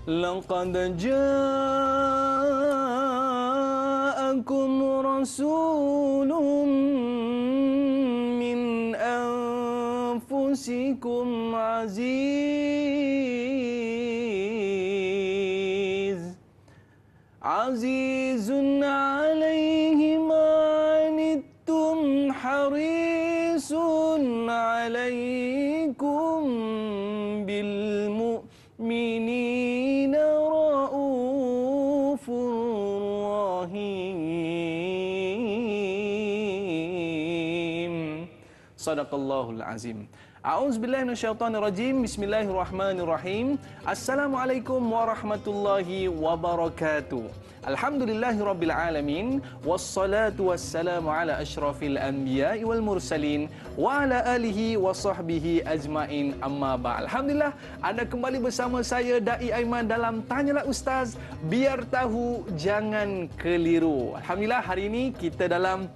لقد جاءكم رسول من أنفسكم عزيز عليه ما عنتم حريص عليكم بالمؤمنين رؤوف رحيم. Sadaqallahul Azim. A'udzubillahi minasyaitonirrajim. Bismillahirrahmanirrahim. Assalamualaikum warahmatullahi wabarakatuh. Alhamdulillahirabbil alamin wassalatu wassalamu ala asyrafil anbiya'i wal mursalin wa ala alihi wa sahbihi ajmain, amma ba'd. Alhamdulillah, anda kembali bersama saya Dai Aiman dalam Tanyalah Ustaz, biar tahu jangan keliru. Alhamdulillah, hari ini kita dalam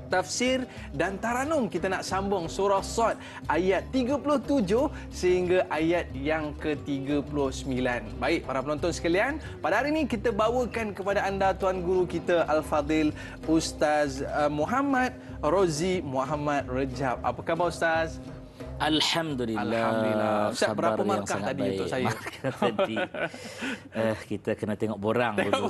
tafsir dan taranum. Kita nak sambung surah Sad ayat 37 sehingga ayat yang ke-39. Baik para penonton sekalian, pada hari ini kita bawakan kepada anda Tuan Guru kita Al-Fadil Ustaz Muhammad Rozi Muhammad Rejab. Apa khabar Ustaz? Alhamdulillah. Ustaz, berapa markah tadi baik untuk saya? Markah tadi. Kita kena tengok borang dulu.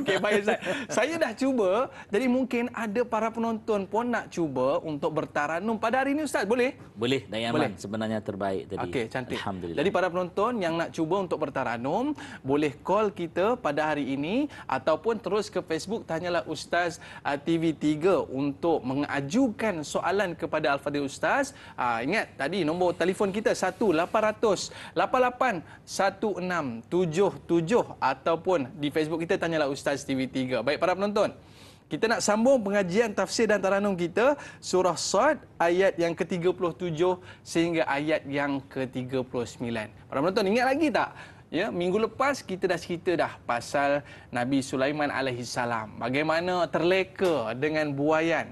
Okey, baik Ustaz. Saya dah cuba, jadi mungkin ada para penonton pun nak cuba untuk bertaranum pada hari ini Ustaz. Boleh? Boleh, Dai Aiman. Sebenarnya terbaik tadi. Okey, cantik. Alhamdulillah. Jadi para penonton yang nak cuba untuk bertaranum, boleh call kita pada hari ini ataupun terus ke Facebook Tanyalah Ustaz TV3 untuk mengajukan soalan kepada Al-Fadil Ustaz. Ingat tadi nombor telefon kita 1-800-88-1677 ataupun di Facebook kita Tanyalah Ustaz TV3. Baik para penonton, kita nak sambung pengajian tafsir dan taranum kita surah Sad ayat yang ke-37 sehingga ayat yang ke-39. Para penonton ingat lagi tak? Ya, minggu lepas kita dah cerita dah pasal Nabi Sulaiman alaihissalam. Bagaimana terleka dengan buaian,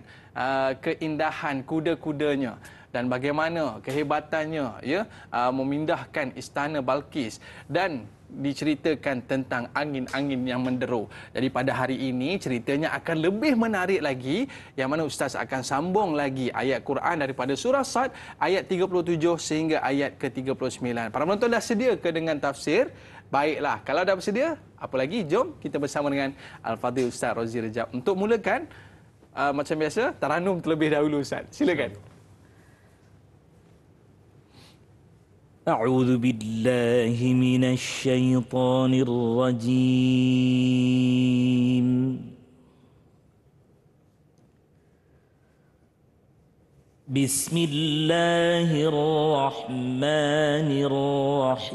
keindahan kuda-kudanya dan bagaimana kehebatannya ya memindahkan istana Balqis, dan diceritakan tentang angin-angin yang menderu. Jadi pada hari ini ceritanya akan lebih menarik lagi, yang mana Ustaz akan sambung lagi ayat Quran daripada surah Sad ayat 37 sehingga ayat ke-39. Para penonton dah sedia ke dengan tafsir? Baiklah, kalau dah bersedia, apa lagi? Jom kita bersama dengan Al-Fadhil Ustaz Rozi Rejab untuk mulakan macam biasa taranum terlebih dahulu Ustaz. Silakan. أعوذ بالله من الشيطان الرجيم. بسم الله الرحمن الرحيم.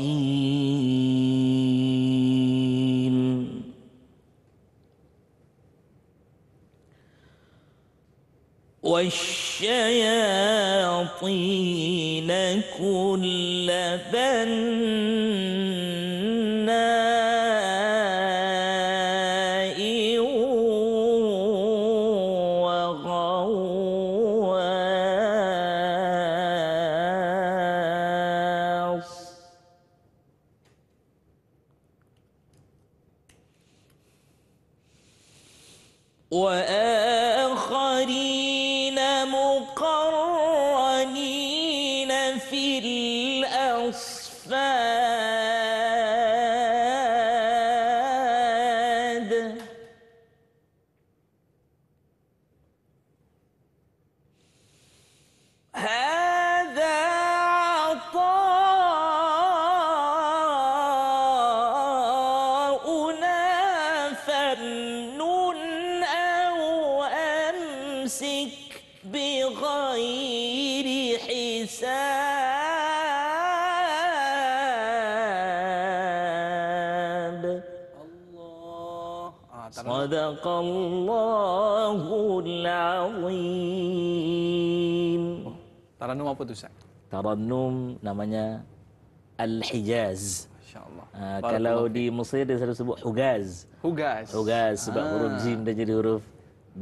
والشياطين كل بناء وغواص وآخرين مقرنين في الأصفاد هذا عطاؤنا فامنن أو أمسك بغير حساب. صدق الله العظيم. Taranum apa tu Ustaz? Taranum namanya Al-Hijaz. Masya-Allah. Kalau di Mesir dia selalu sebut Hugaz. Hugaz. Hugaz sebab huruf jim dia jadi huruf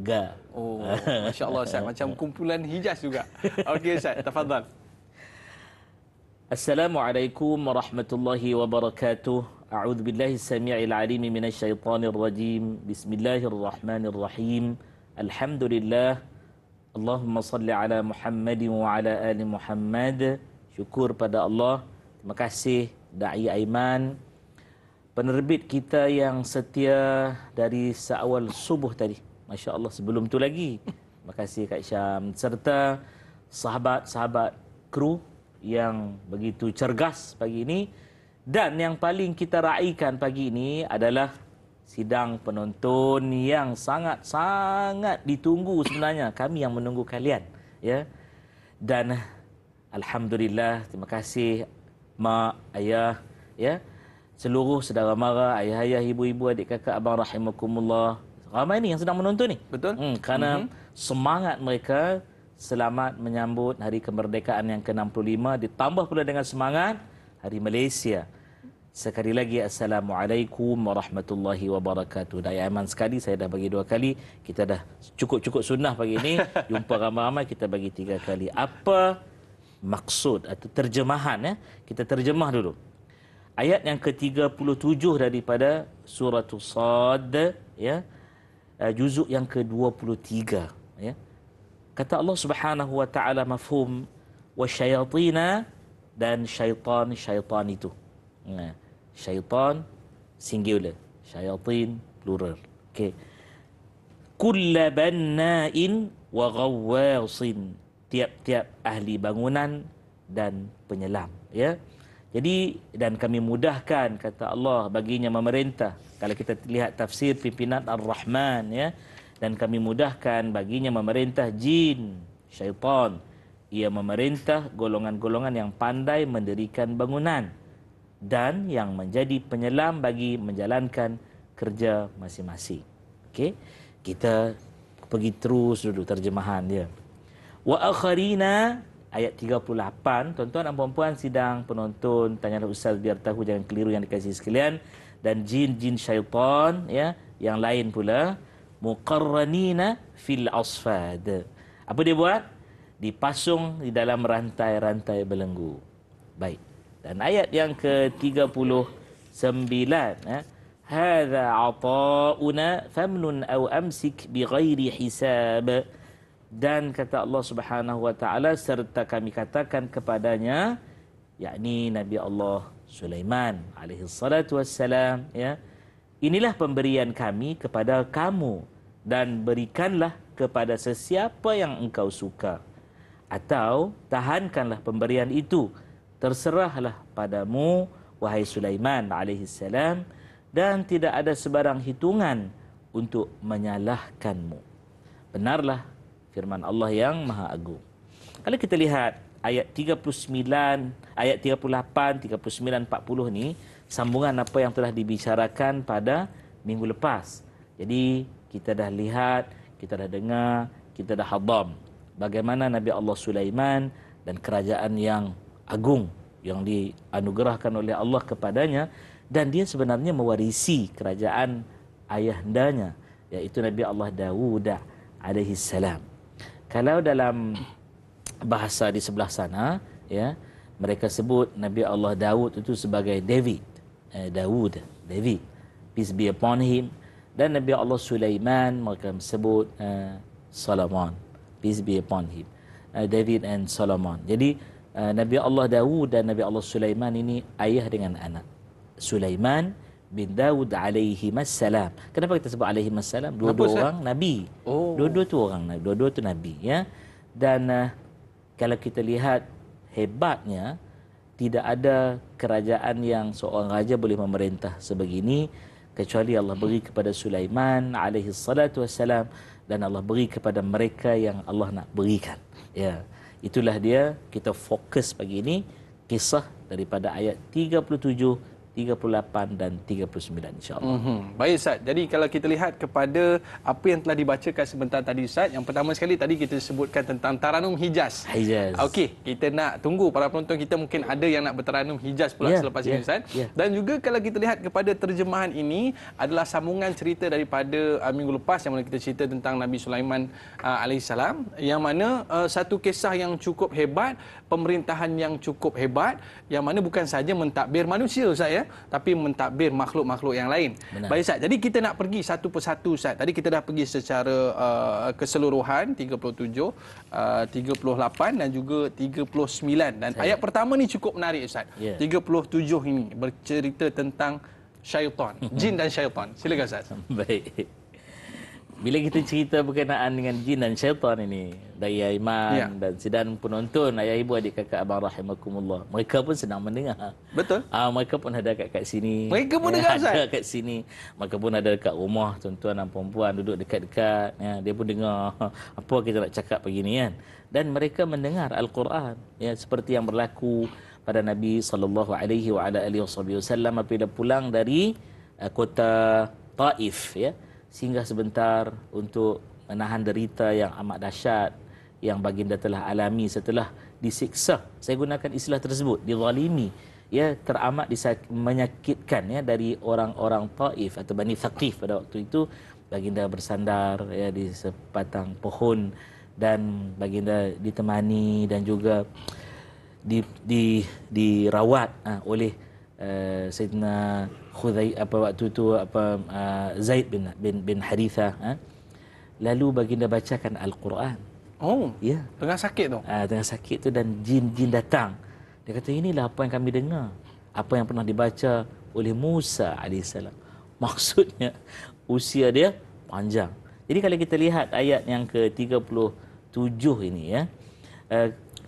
ga. Oh, masya-Allah Ustaz, macam kumpulan Hijaz juga. Okey Ustaz, tafadhal. Assalamualaikum warahmatullahi wabarakatuh. A'udzu billahi samii'il 'aliim minasy syaithaanir rajiim. Bismillahirrahmanirrahim. Alhamdulillah. Allahumma salli ala Muhammadin wa ala ali Muhammad. Syukur pada Allah. Terima kasih Da'i Aiman, penerbit kita yang setia dari seawal subuh tadi. Masya Allah, sebelum tu lagi. Terima kasih Kak Syam serta sahabat-sahabat kru yang begitu cergas pagi ini. Dan yang paling kita raikan pagi ini adalah sidang penonton yang sangat-sangat ditunggu sebenarnya. Kami yang menunggu kalian, ya. Dan alhamdulillah, terima kasih mak, ayah, ya, seluruh saudara mara, ayah-ayah, ibu-ibu, adik kakak, abang rahimakumullah. Ramai ni yang sedang menonton ni. Betul. Kerana semangat mereka selamat menyambut Hari Kemerdekaan yang ke-65 ditambah pula dengan semangat Hari Malaysia. Sekali lagi, Assalamualaikum warahmatullahi wabarakatuh. Daya aman sekali, saya dah bagi 2 kali. Kita dah cukup-cukup sunnah pagi ini. Jumpa ramai-ramai, kita bagi 3 kali. Apa maksud atau terjemahan, ya? Kita terjemah dulu. Ayat yang ke-37 daripada surah Sad, ya. Juzuk yang ke-23, ya. Kata Allah Subhanahu wa taala, mafhum wasyayatina, dan syaitan itu. Syaitan singular, syayatin plural. Okey. Kullu banna'in wa ghawwasin, tiap-tiap ahli bangunan dan penyelam, ya. Jadi, dan kami mudahkan, kata Allah, baginya memerintah. Kalau kita lihat tafsir pimpinan Ar-Rahman, ya, dan kami mudahkan baginya memerintah jin, syaitan. Ia memerintah golongan-golongan yang pandai mendirikan bangunan dan yang menjadi penyelam bagi menjalankan kerja masing-masing. Okey, kita pergi terus dulu terjemahan dia. Wa akharina, ayat 38, tuan-tuan dan puan-puan sidang penonton, tanyalah ustaz biar tahu, jangan keliru yang dikasihi sekalian. Dan jin-jin syaitan, ya, yang lain pula, muqarranina fil asfad. Apa dia buat? Dipasung di dalam rantai-rantai belenggu. Baik. Dan ayat yang ke-39, ya. Hadza ata'una famnun aw amsik bighairi hisab. Dan kata Allah Subhanahu wa taala, serta kami katakan kepadanya, yakni Nabi Allah Sulaiman alaihi salatu wassalam, ya. Inilah pemberian kami kepada kamu, dan berikanlah kepada sesiapa yang engkau suka, atau tahankanlah pemberian itu, terserahlah padamu wahai Sulaiman alaihi salam, dan tidak ada sebarang hitungan untuk menyalahkanmu. Benarlah firman Allah yang Maha Agung. Kalau kita lihat ayat 39, ayat 38, 39, 40 ni sambungan apa yang telah dibicarakan pada minggu lepas. Jadi kita dah lihat, kita dah dengar, kita dah hadam bagaimana Nabi Allah Sulaiman dan kerajaan yang agung yang dianugerahkan oleh Allah kepadanya, dan dia sebenarnya mewarisi kerajaan ayahandanya, iaitu Nabi Allah Dawud alaihi salam. Kalau dalam bahasa di sebelah sana, ya, mereka sebut Nabi Allah Daud itu sebagai David. David, peace be upon him. Dan Nabi Allah Sulaiman mereka sebut Solomon, peace be upon him. David and Solomon. Jadi Nabi Allah Daud dan Nabi Allah Sulaiman ini ayah dengan anak. Sulaiman bin Daud alaihi salam. Kenapa kita sebut alaihi salam? Dua-dua orang nabi. Dua-dua tu orang nabi, dua-dua tu nabi, ya. Dan kalau kita lihat hebatnya, tidak ada kerajaan yang seorang raja boleh memerintah sebegini kecuali Allah beri kepada Sulaiman alaihi salatu wassalam, dan Allah beri kepada mereka yang Allah nak berikan. Ya, itulah dia, kita fokus pagi ini kisah daripada ayat 37 38 dan 39 insya-Allah. Baik Ustaz. Jadi kalau kita lihat kepada apa yang telah dibacakan sebentar tadi Ustaz, yang pertama sekali tadi kita sebutkan tentang Taranum Hijaz. Hijaz. Okey, kita nak tunggu para penonton kita mungkin ada yang nak bertaranum Hijaz pula selepas ini Ustaz. Dan juga kalau kita lihat kepada terjemahan ini adalah sambungan cerita daripada minggu lepas yang mana kita cerita tentang Nabi Sulaiman alaihissalam, yang mana satu kisah yang cukup hebat, pemerintahan yang cukup hebat, yang mana bukan saja mentadbir manusia Ustaz ya, tapi mentadbir makhluk-makhluk yang lain. Benar. Baik Ustaz, jadi kita nak pergi satu persatu Ustaz. Tadi kita dah pergi secara keseluruhan 37, 38 dan juga 39. Dan ayat pertama ni cukup menarik Ustaz. 37 ini bercerita tentang syaitan, jin dan syaitan. Silakan Ustaz. Baik. Bila kita cerita berkenaan dengan jin dan syaitan ini, dari Aiman dan sedang penonton, ayah ibu adik kakak abang rahimakumullah, mereka pun senang mendengar. Betul. Mereka pun ada kat sini. Mereka pun dengar Ustaz. Ada kat sini. Mereka pun ada dekat rumah, tuan-tuan dan perempuan duduk dekat-dekat, ya, dia pun dengar apa kita nak cakap pagi ni kan. Dan mereka mendengar Al-Quran, ya, seperti yang berlaku pada Nabi sallallahu alaihi wasallam apabila pulang dari kota Taif, ya, singgah sebentar untuk menahan derita yang amat dahsyat yang baginda telah alami setelah disiksa. Saya gunakan istilah tersebut, dizalimi, ya, teramat menyakitkan, ya, dari orang-orang Taif atau Bani Thaqif pada waktu itu. Baginda bersandar, ya, di sebatang pohon dan baginda ditemani dan juga dirawat oleh Sayyidina Zaid bin Harithah. Lalu baginda bacakan Al-Quran. Oh, ya, tengah sakit tu. Tengah sakit tu, dan jin-jin datang. Dia kata, inilah apa yang kami dengar, apa yang pernah dibaca oleh Musa alaihissalam. Maksudnya usia dia panjang. Jadi kalau kita lihat ayat yang ke-37 ini, ya,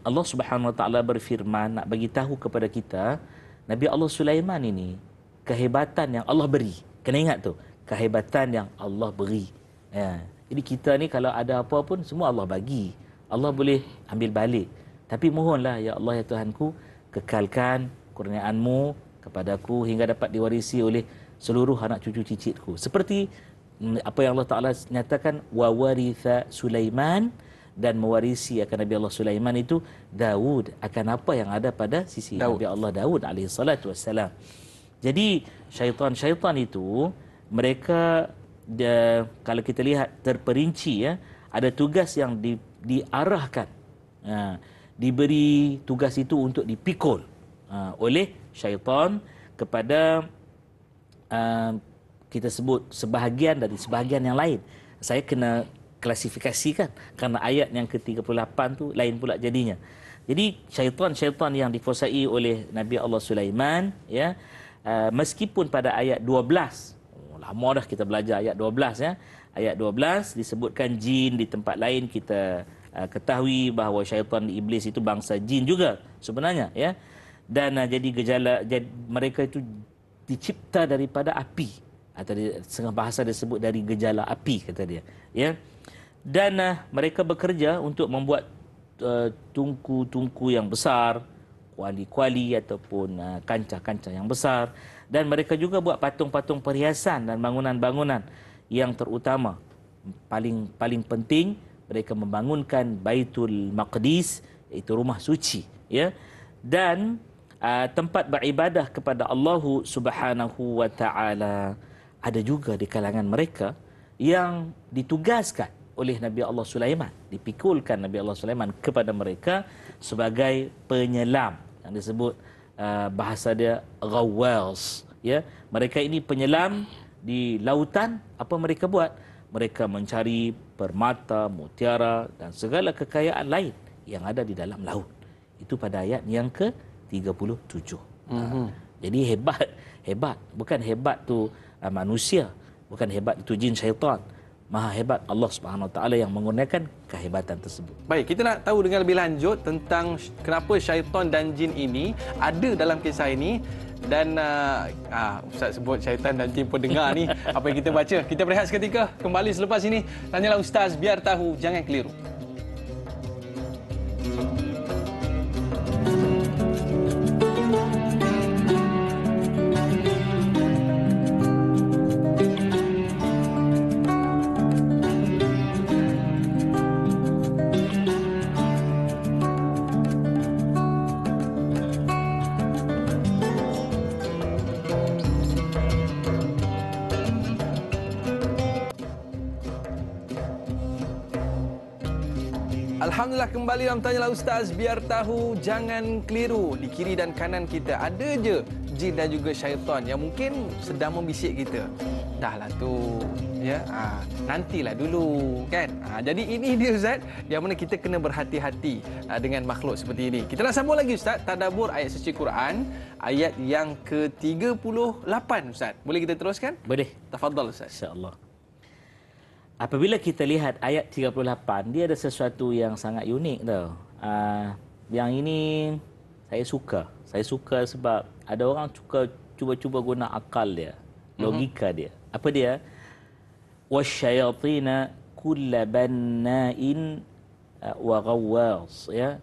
Allah Subhanahu Wa Taala berfirman nak bagi tahu kepada kita, Nabi Allah Sulaiman ini kehebatan yang Allah beri. Kena ingat tu, kehebatan yang Allah beri. Ya. Jadi kita ni kalau ada apa pun semua Allah bagi. Allah boleh ambil balik. Tapi mohonlah ya Allah ya Tuhanku, kekalkan kurniaan-Mu kepadaku hingga dapat diwarisi oleh seluruh anak cucu cicitku. Seperti apa yang Allah Taala nyatakan, wa waritha Sulaiman, dan mewarisi akan Nabi Allah Sulaiman itu Daud, akan apa yang ada pada sisi Daud. Nabi Allah Daud alaihi salatu wassalam. Jadi syaitan-syaitan itu mereka kalau kita lihat terperinci, ya, ada tugas yang diarahkan, diberi tugas itu untuk dipikul oleh syaitan kepada kita sebut sebahagian dari sebahagian yang lain. Saya kena klasifikasikan kerana ayat yang ke-38 tu lain pula jadinya. Jadi syaitan-syaitan yang dikuasai oleh Nabi Allah Sulaiman, ya, meskipun pada ayat 12, lama dah kita belajar ayat 12, ya. Ayat 12 disebutkan jin, di tempat lain kita ketahui bahawa syaitan iblis itu bangsa jin juga sebenarnya, ya. Dan jadi mereka itu dicipta daripada api, atau setengah bahasa disebut dari gejala api, kata dia, ya. Dan mereka bekerja untuk membuat tungku-tungku yang besar, kuali-kuali ataupun kancah-kancah yang besar. Dan mereka juga buat patung-patung perhiasan dan bangunan-bangunan yang terutama. Paling penting, mereka membangunkan Baitul Maqdis, iaitu rumah suci, ya. Dan tempat beribadah kepada Allah Subhanahu wa Ta'ala. Ada juga di kalangan mereka yang ditugaskan oleh Nabi Allah Sulaiman, dipikulkan Nabi Allah Sulaiman kepada mereka sebagai penyelam, yang disebut bahasa dia ghawwas, ya. Mereka ini penyelam di lautan. Apa mereka buat? Mereka mencari permata, mutiara dan segala kekayaan lain yang ada di dalam laut. Itu pada ayat yang ke-37. Jadi hebat, bukan hebat tu manusia, bukan hebat itu jin syaitan. Maha hebat Allah Subhanahu Wa Taala yang menggunakan kehebatan tersebut. Baik, kita nak tahu dengan lebih lanjut tentang kenapa syaitan dan jin ini ada dalam kisah ini. Dan Ustaz sebut syaitan dan jin pun dengar ni apa yang kita baca. Kita berehat seketika, kembali selepas ini. Tanyalah Ustaz, biar tahu, jangan keliru. Alhamdulillah kembali dalam Tanyalah Ustaz. Biar tahu, jangan keliru. Di kiri dan kanan kita ada je jin dan juga syaitan yang mungkin sedang membisik kita. Dahlah tu, ya. Nantilah dulu, kan? Jadi ini dia Ustaz, yang mana kita kena berhati-hati dengan makhluk seperti ini. Kita nak sambung lagi Ustaz, tadabbur ayat suci Quran, ayat yang ke-38 Ustaz. Boleh kita teruskan? Boleh. Tafadhal Ustaz. Insya-Allah. Apabila kita lihat ayat 38, dia ada sesuatu yang sangat unik tau. Yang ini saya suka. Saya suka sebab ada orang suka cuba-cuba guna akal dia, logika dia. Apa dia? Wasyayatina kulla banna'in wa ghawwas, ya.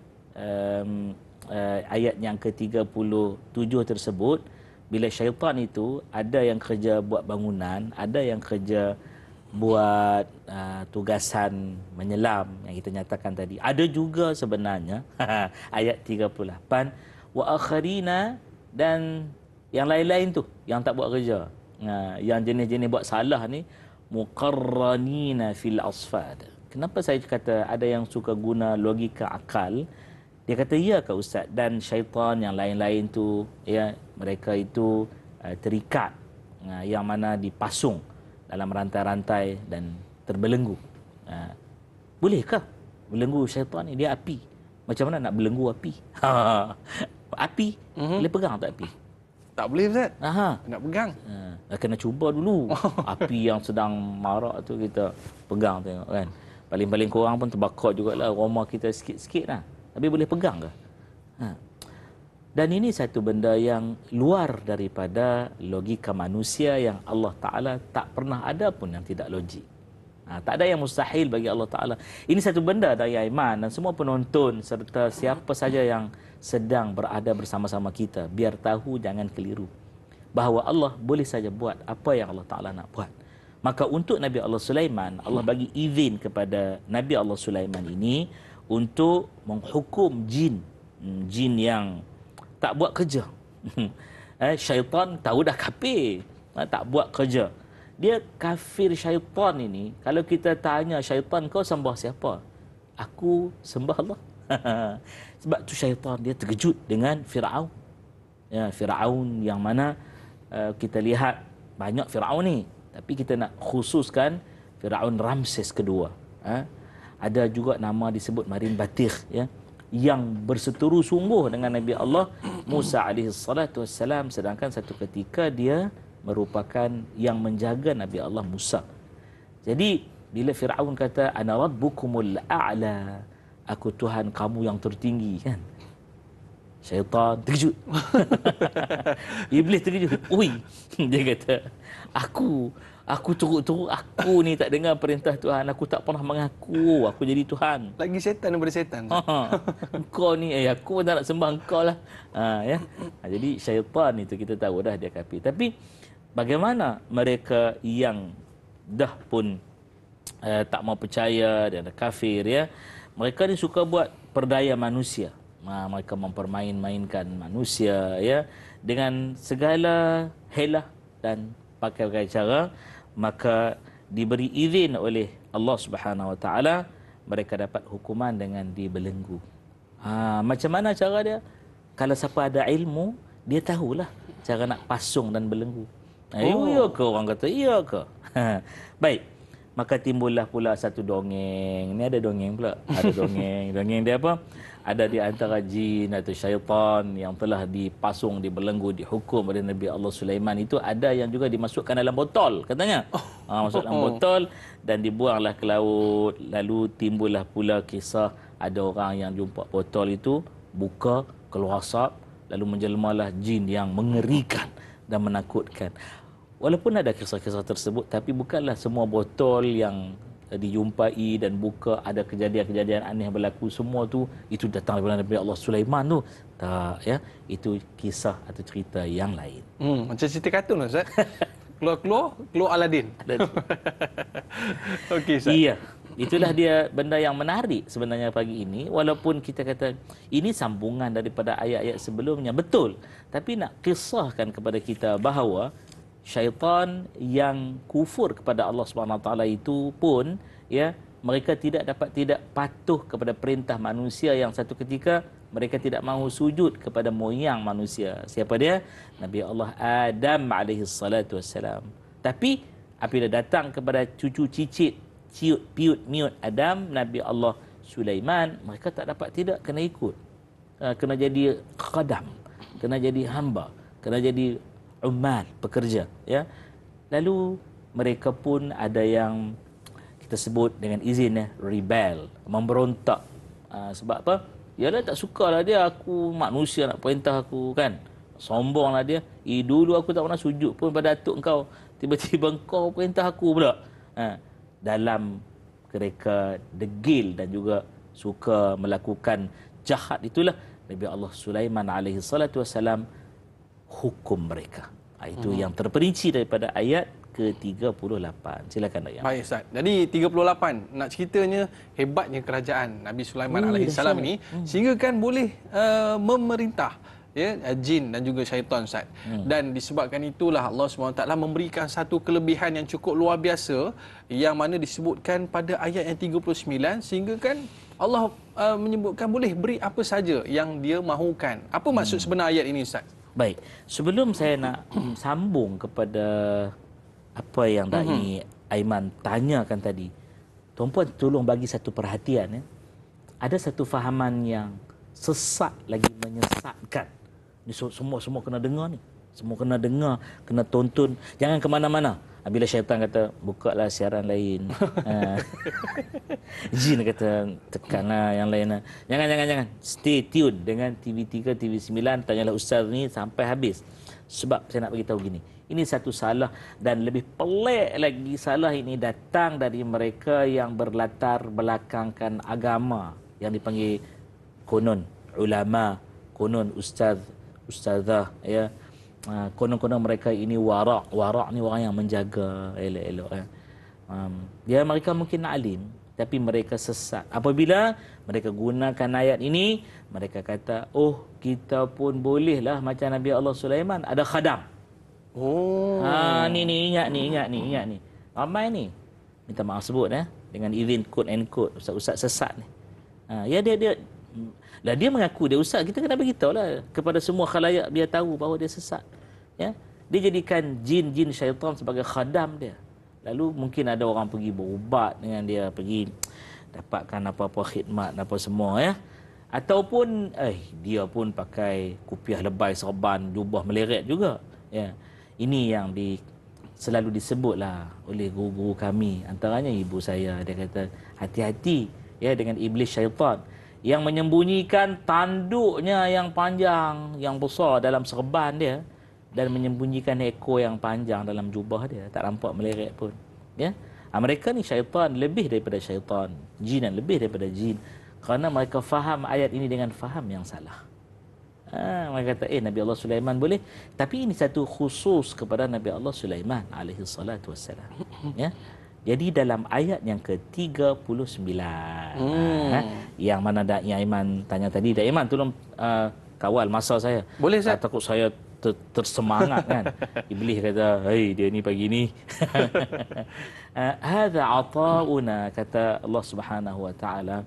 Ayat yang ke-37 tersebut, bila syaitan itu ada yang kerja buat bangunan, ada yang kerja buat tugasan menyelam yang kita nyatakan tadi. Ada juga sebenarnya ayat 38 wa akharina, dan yang lain-lain tu yang tak buat kerja. Yang jenis-jenis buat salah ni muqarranina fil asfad. Kenapa saya kata ada yang suka guna logika akal? Dia kata ya ke Ustaz, dan syaitan yang lain-lain tu, ya, mereka itu terikat, yang mana dipasung dalam rantai-rantai dan terbelenggu. Bolehkah belenggu syaitan ni? Dia api. Macam mana nak belenggu api? Api, boleh pegang tak api? Tak boleh Ustaz. Nak pegang. Kena cuba dulu. Api yang sedang marak tu kita pegang tengok kan. Paling-paling korang pun terbakar jugalah rumah kita sikit-sikit lah. Tapi boleh pegang ke? Dan ini satu benda yang luar daripada logika manusia, yang Allah Ta'ala tak pernah ada pun yang tidak logik. Tak ada yang mustahil bagi Allah Ta'ala. Ini satu benda dari iman, dan semua penonton serta siapa saja yang sedang berada bersama-sama kita, biar tahu, jangan keliru, bahawa Allah boleh saja buat apa yang Allah Ta'ala nak buat. Maka untuk Nabi Allah Sulaiman, Allah bagi izin kepada Nabi Allah Sulaiman ini untuk menghukum jin. Jin yang tak buat kerja. Syaitan tahu dah kafir, tak buat kerja. Dia kafir syaitan ini. Kalau kita tanya syaitan, kau sembah siapa? Aku sembah Allah. Sebab tu syaitan dia terkejut dengan Firaun. Ya, Firaun yang mana kita lihat banyak Firaun ni, tapi kita nak khususkan Firaun Ramses kedua. Ada juga nama disebut Marin Batir, ya, yang berseteru sungguh dengan Nabi Allah Musa alaihi salatu wassalam, sedangkan satu ketika dia merupakan yang menjaga Nabi Allah Musa. Jadi bila Firaun kata ana rabbukumul a'la, aku Tuhan kamu yang tertinggi, kan, syaitan terkejut. Iblis terkejut. Ui, dia kata, aku teruk-teruk, aku ni tak dengar perintah Tuhan, aku tak pernah mengaku aku jadi Tuhan. Lagi setan daripada setan. Engkau ni, aku pun tak nak sembah engkau lah. Ya. Jadi syaitan itu kita tahu dah dia kafir. Tapi bagaimana mereka yang dah pun tak mau percaya dan kafir, ya, mereka ni suka buat perdaya manusia. Mereka mempermain-mainkan manusia, ya, dengan segala helah dan pakai cara. Maka diberi izin oleh Allah Subhanahu Wa Taala, mereka dapat hukuman dengan dibelenggu. Macam mana cara dia? Kalau siapa ada ilmu, dia tahulah cara nak pasung dan belenggu. Ya ke orang kata? Ya ke? Baik. Maka timbullah pula satu dongeng. Ni ada dongeng pula. Ada dongeng. Dongeng dia apa? Ada di antara jin atau syaitan yang telah dipasung, dibelenggu, dihukum oleh Nabi Allah Sulaiman itu, ada yang juga dimasukkan dalam botol katanya. Masuk dalam botol dan dibuanglah ke laut. Lalu timbullah pula kisah ada orang yang jumpa botol itu, buka, keluar asap, lalu menjelmalah jin yang mengerikan dan menakutkan. Walaupun ada kisah-kisah tersebut, tapi bukanlah semua botol yang dijumpai dan buka ada kejadian-kejadian aneh berlaku, semua tu itu datang daripada Nabi Allah Sulaiman tu. Tak, ya, itu kisah atau cerita yang lain. Macam cerita kartun Ustaz. Keluar Aladin. Okey Ustaz. Iya. Itulah dia benda yang menarik sebenarnya pagi ini. Walaupun kita kata ini sambungan daripada ayat-ayat sebelumnya, betul. Tapi nak kisahkan kepada kita bahawa syaitan yang kufur kepada Allah Subhanahu Wa Taala itu pun, ya, mereka tidak patuh kepada perintah manusia yang satu ketika mereka tidak mahu sujud kepada moyang manusia. Siapa dia? Nabi Allah Adam alaihi salatu wassalam. Tapi apabila datang kepada cucu cicit, ciut piut miut Adam, Nabi Allah Sulaiman, mereka tak dapat tidak, kena ikut. Kena jadi khadam, kena jadi hamba, kena jadi ummal, pekerja, ya. Lalu mereka pun ada yang kita sebut dengan izin rebel, memberontak. Sebab apa? Yalah tak sukalah dia, aku manusia nak perintah aku kan. Sombonglah dia. Dulu aku tak pernah sujud pun pada atuk kau. Tiba-tiba kau perintah aku pula. Dalam mereka degil dan juga suka melakukan jahat itulah Nabi Allah Sulaiman alaihi salatu wassalam hukum mereka. Itu yang terperinci daripada ayat ke-38. Silakan Ayah. Baik Ustaz. Jadi 38 nak ceritanya hebatnya kerajaan Nabi Sulaiman alaihi salam ini sehingga kan boleh memerintah jin dan juga syaitan Ustaz. Dan disebabkan itulah Allah SWT memberikan satu kelebihan yang cukup luar biasa yang mana disebutkan pada ayat yang 39 sehingga kan Allah menyebutkan boleh beri apa saja yang dia mahukan. Apa maksud sebenar ayat ini Ustaz? Baik. Sebelum saya nak sambung kepada apa yang Dai Aiman tanyakan tadi, tuan-puan tolong bagi satu perhatian ya. Ada satu fahaman yang sesat lagi menyesatkan. Ni semua kena dengar ni. Semua kena dengar, kena tonton. Jangan ke mana-mana. Bila syaitan kata bukalah siaran lain. Jin kata tekanlah yang lain. Jangan. Stay tune dengan TV3, TV9, tanyalah ustaz ni sampai habis. Sebab saya nak bagi tahu gini. Ini satu salah dan lebih pelik lagi salah ini datang dari mereka yang berlatar belakangkan agama yang dipanggil konon ulama, konon ustazah ya. Konon-konon mereka ini warak ni orang yang menjaga elok-elok ya. Mereka mungkin alim tapi mereka sesat. Apabila mereka gunakan ayat ini, mereka kata, "Oh, kita pun bolehlah macam Nabi Allah Sulaiman ada khadam." Oh. Ingat ni. Ramai ni. Minta maaf sebut dengan izin quote and quote ustaz-ustaz sesat ni. Dia mengaku dia ustaz, kita kena beritahu lah kepada semua khalayak biar tahu bahawa dia sesat. Ya. Dia jadikan jin-jin syaitan sebagai khadam dia. Lalu mungkin ada orang pergi berubat dengan dia, pergi dapatkan apa-apa khidmat apa semua ya. Ataupun dia pun pakai kupiah lebay serban, jubah meleret juga. Ya. Ini yang selalu disebutlah oleh guru-guru kami, antaranya ibu saya. Dia kata hati-hati ya dengan iblis syaitan yang menyembunyikan tanduknya yang panjang, yang besar dalam serban dia dan menyembunyikan ekor yang panjang dalam jubah dia, tak nampak meleret pun. Ya. Mereka ni syaitan lebih daripada syaitan, jinan lebih daripada jin, kerana mereka faham ayat ini dengan faham yang salah. Mereka kata Nabi Allah Sulaiman boleh, tapi ini satu khusus kepada Nabi Allah Sulaiman alaihi salatu wassalam. Ya. Jadi dalam ayat yang ke-39 yang mana Dai Aiman tanya tadi, Dai Aiman tolong kawal masa saya. Boleh Ustaz? Takut saya tersemangat kan. Iblis kata, "Hei, dia ni pagi ni." Hadza ata'una, kata Allah Subhanahu wa taala.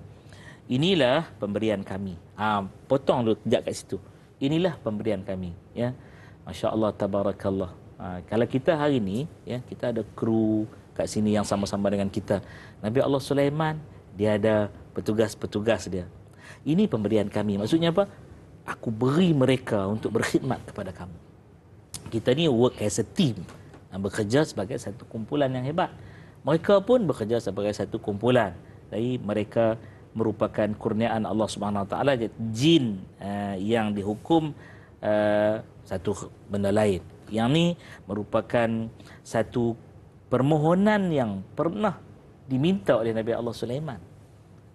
Inilah pemberian kami. Potong dulu kejap kat situ. Inilah pemberian kami, ya. Masya-Allah, tabarakallah. Kalau kita hari ni, ya, kita ada kru kat sini yang sama-sama dengan kita. Nabi Allah Sulaiman, dia ada petugas-petugas dia. Ini pemberian kami. Maksudnya apa? Aku beri mereka untuk berkhidmat kepada kamu. Kita ni work as a team. Bekerja sebagai satu kumpulan yang hebat. Mereka pun bekerja sebagai satu kumpulan. Jadi mereka merupakan kurniaan Allah Subhanahu Wa Taala. Jin yang dihukum satu benda lain. Yang ni merupakan satu permohonan yang pernah diminta oleh Nabi Allah Sulaiman.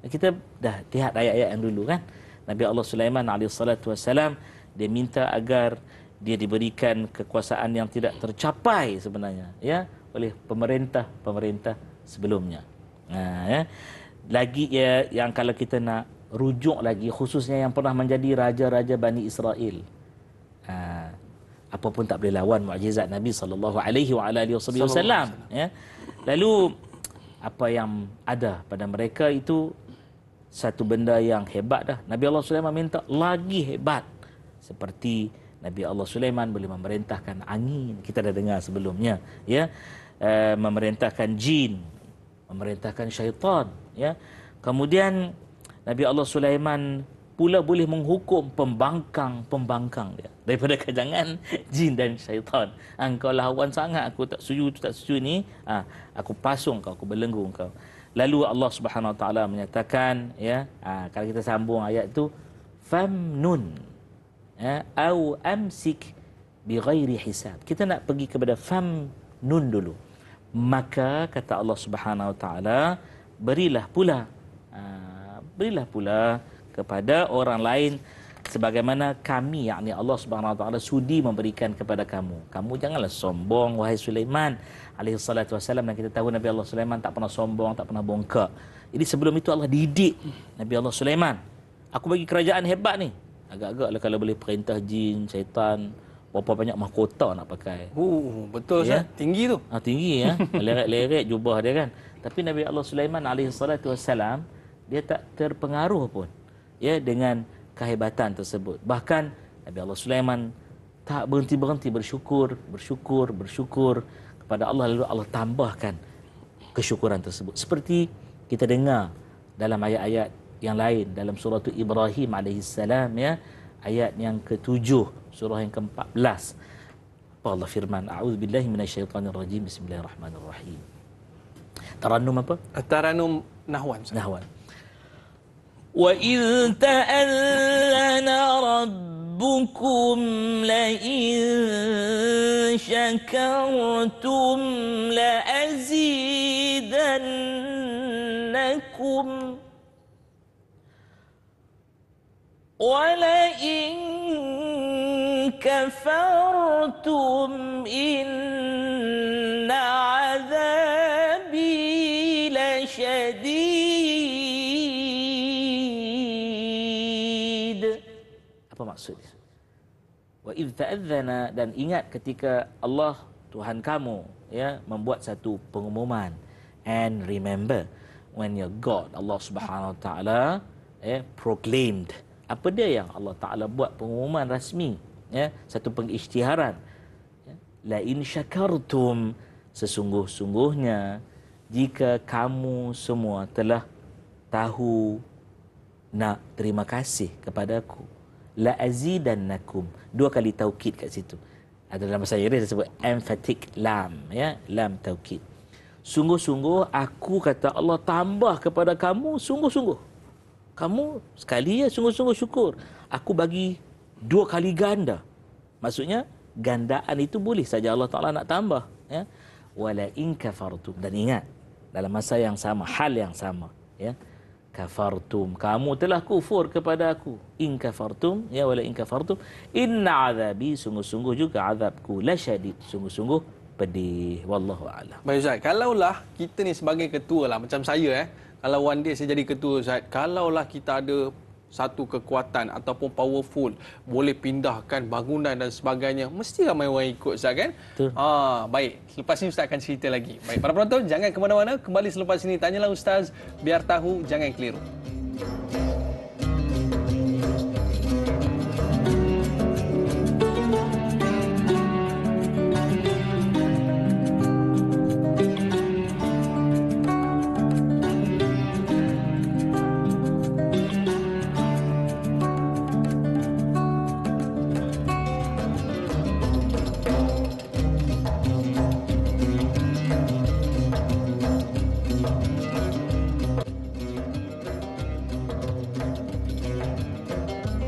Kita dah lihat ayat-ayat yang dulu kan. Nabi Allah Sulaiman alaihi salatu wasalam, dia minta agar dia diberikan kekuasaan yang tidak tercapai sebenarnya ya oleh pemerintah sebelumnya. Ya. Lagi yang kalau kita nak rujuk lagi, khususnya yang pernah menjadi raja-raja Bani Israel, apapun tak boleh lawan mukjizat Nabi sallallahu alaihi wasallam ya. Lalu apa yang ada pada mereka itu satu benda yang hebat dah. Nabi Allah Sulaiman minta lagi hebat. Seperti Nabi Allah Sulaiman boleh memerintahkan angin. Kita dah dengar sebelumnya, ya. Memerintahkan jin, memerintahkan syaitan, ya. Kemudian Nabi Allah Sulaiman pula boleh menghukum pembangkang dia daripada kejangan jin dan syaitan. Engkau lawan sangat, aku tak setuju, tu tak setuju ni, aku pasung kau, aku belenggu kau. Lalu Allah Subhanahu Wa Taala menyatakan, ya, kalau kita sambung ayat tu, famnun, ya, au amsik bighairi hisab. Kita nak pergi kepada famnun dulu. Maka kata Allah Subhanahu Wa Taala, berilah pula kepada orang lain sebagaimana kami, yakni Allah Subhanahu Wa Taala, sudi memberikan kepada kamu. Kamu janganlah sombong, wahai Sulaiman alaihi salatu wasallam. Dan kita tahu Nabi Allah Sulaiman tak pernah sombong, tak pernah bongkak. Jadi sebelum itu Allah didik Nabi Allah Sulaiman. Aku bagi kerajaan hebat ni. Agak-agak lah kalau boleh perintah jin, syaitan, berapa banyak mahkota nak pakai. Betul, ya? Tinggi tu. Tinggi, ya. Leret-leret jubah dia kan. Tapi Nabi Allah Sulaiman alaihi salatu wasallam, dia tak terpengaruh pun, ya, dengan kehebatan tersebut. Bahkan Nabi Allah Sulaiman tak berhenti-berhenti bersyukur kepada Allah, lalu Allah tambahkan kesyukuran tersebut. Seperti kita dengar dalam ayat-ayat yang lain dalam surah Ibrahim alaihissalam, ya, ayat yang ke-7 surah yang ke-14. Apa Allah firman? A'udzubillahi minasyaitonirrajim. Bismillahirrahmanirrahim. Tarannum apa? Tarannum nahwan. Nahwan. وَإِذْ تَأَذَّنَ رَبُّكُمْ لَئِن شَكَرْتُمْ لَأَزِيدَنَّكُمْ وَلَئِن كَفَرْتُمْ إِنَّ عَذَابِي لَشَدِيدٌ. Apa maksudnya? Wa idh ta'adzana, dan ingat ketika Allah Tuhan kamu, ya, membuat satu pengumuman. And remember when your God Allah Subhanahu Wa Taala, proclaimed. Apa dia yang Allah Taala buat pengumuman rasmi, ya, satu pengisytiharan, ya? La in syakartum, sesungguh-sungguhnya jika kamu semua telah tahu nak terima kasih kepadaku, la azidannakum, dua kali taukid kat situ. Ada dalam bahasa Inggeris disebut emphatic lam, ya, lam taukid. Sungguh-sungguh aku, kata Allah, tambah kepada kamu sungguh-sungguh. Kamu sekali, ya, sungguh-sungguh syukur, aku bagi dua kali ganda. Maksudnya gandaan itu boleh saja Allah Taala nak tambah, ya. Wala in kafartum, dan ingat dalam masa yang sama, hal yang sama, ya, kafartum, kamu telah kufur kepada aku. In kafartum, ya, wala in kafartum inna azabi, sungguh-sungguh juga azabku, lasyadid, sungguh-sungguh pedih. Wallahu a'lam. Baik Ustaz, kalaulah kita ni sebagai ketua lah, macam saya, kalau one day saya jadi ketua Ustaz, kalaulah kita ada satu kekuatan ataupun powerful, boleh pindahkan bangunan dan sebagainya, mesti ramai orang ikut Ustaz, kan? Betul. Baik, selepas ini Ustaz akan cerita lagi. Baik, para penonton, jangan ke mana-mana, kembali selepas ini Tanyalah Ustaz, biar tahu, jangan keliru.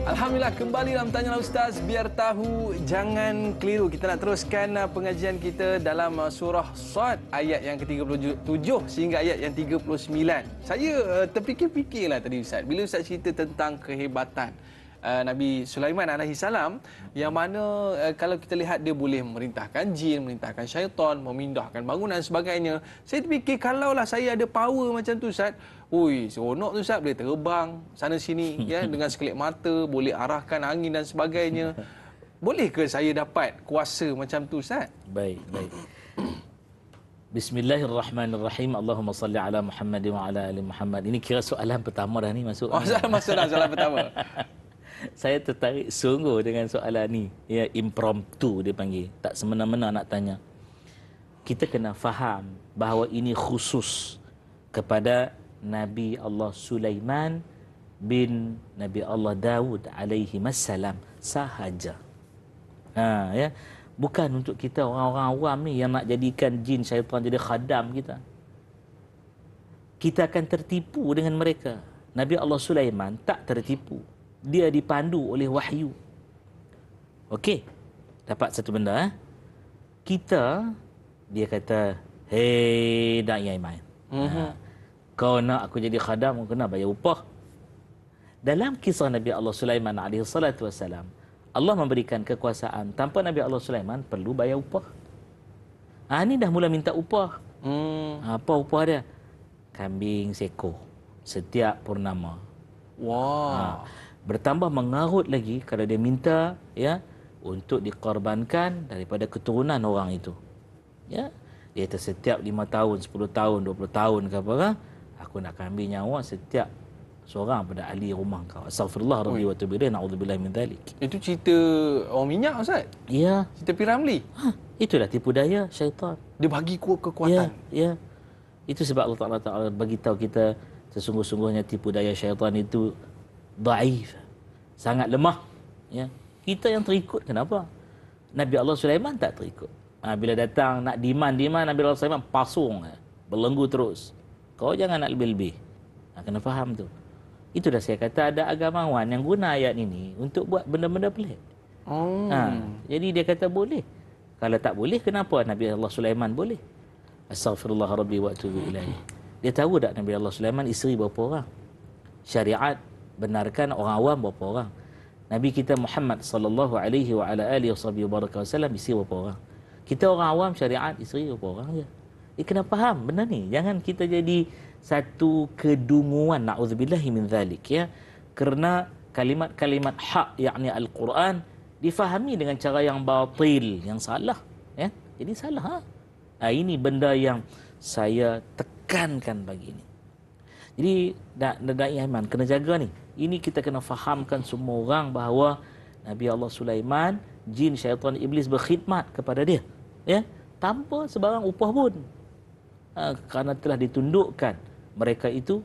Alhamdulillah, kembali dalam Tanyalah Ustaz, biar tahu, jangan keliru. Kita nak teruskan pengajian kita dalam surah Sad, ayat yang ke-37 sehingga ayat yang 39. Saya terfikir-fikirlah tadi Ustaz, bila Ustaz cerita tentang kehebatan Nabi Sulaiman alaihi salam, yang mana kalau kita lihat dia boleh memerintahkan jin, memerintahkan syaitan, memindahkan bangunan dan sebagainya. Saya terfikir kalaulah saya ada power macam tu Ustaz, ui, seronok tu Ustaz, boleh terbang sana sini, ya, dengan sekelip mata, boleh arahkan angin dan sebagainya. Boleh ke saya dapat kuasa macam tu Ustaz? Baik, baik. Bismillahirrahmanirrahim. Allahumma salli ala Muhammad wa ala ali Muhammad. Ini kira soalan pertama dah ni masuk. Oh, masuk dah soalan pertama. Saya tertarik sungguh dengan soalan ni. Ya, impromptu dia panggil. Tak semena-mena nak tanya. Kita kena faham bahawa ini khusus kepada Nabi Allah Sulaiman bin Nabi Allah Daud alaihi wassalam sahaja. Ya. Bukan untuk kita orang-orang awam ni yang nak jadikan jin syaitan jadi khadam kita. Kita akan tertipu dengan mereka. Nabi Allah Sulaiman tak tertipu. Dia dipandu oleh wahyu. Okey. Dapat satu benda. Kita, dia kata, hei Da'i Aiman. Kau nak aku jadi khadam, kau kena bayar upah. Dalam kisah Nabi Allah Sulaiman alaihi salatu wassalam, Allah memberikan kekuasaan tanpa Nabi Allah Sulaiman perlu bayar upah. Ini dah mula minta upah. Apa upah dia? Kambing seekor setiap purnama. Wah. Bertambah mengarut lagi kalau dia minta ya untuk dikorbankan daripada keturunan orang itu. Ya. Dia kata setiap 5 tahun, 10 tahun, 20 tahun ke apa, aku nak ambil nyawa setiap seorang pada ahli rumah kau. Astaghfirullah rabbi wa tubu ilaih, na'udzubillah min dzalik. Itu cerita orang minyak, Ustaz? Ya. Cerita Piramli? Itulah tipu daya syaitan. Dia bagi kekuatan. Ya. Itu sebab Allah Ta'ala bagi tahu kita sesungguh-sungguhnya tipu daya syaitan itu dhaif. Sangat lemah. Ya. Kita yang terikut kenapa? Nabi Allah Sulaiman tak terikut. Bila datang nak demand Nabi Allah Sulaiman pasung. Belenggu terus. Kau jangan nak lebih-lebih. Kena faham tu. Itu dah saya kata ada agamawan yang guna ayat ini untuk buat benda-benda pelik. Jadi dia kata boleh. Kalau tak boleh, kenapa Nabi Allah Sulaiman boleh? Astaghfirullah rabbi wa atubu ilaih. Dia tahu tak Nabi Allah Sulaiman isteri berapa orang? Syariat benarkan orang awam berapa orang? Nabi kita Muhammad sallallahu alaihi wa ala alihi wasallam isteri berapa orang? Kita orang awam syariat isteri berapa orang je? Dia kena faham benda ni. Jangan kita jadi satu kedunguan, na'udzubillahi min dzalik ya. Kerana kalimat-kalimat hak yakni Al-Quran difahami dengan cara yang batil, yang salah ya. Jadi salah. Ini benda yang saya tekankan pagi ini. Jadi Da'i Aiman kena jaga ni. Ini kita kena fahamkan semua orang bahawa Nabi Allah Sulaiman, jin syaitan iblis berkhidmat kepada dia ya, tanpa sebarang upah pun. Kerana telah ditundukkan mereka itu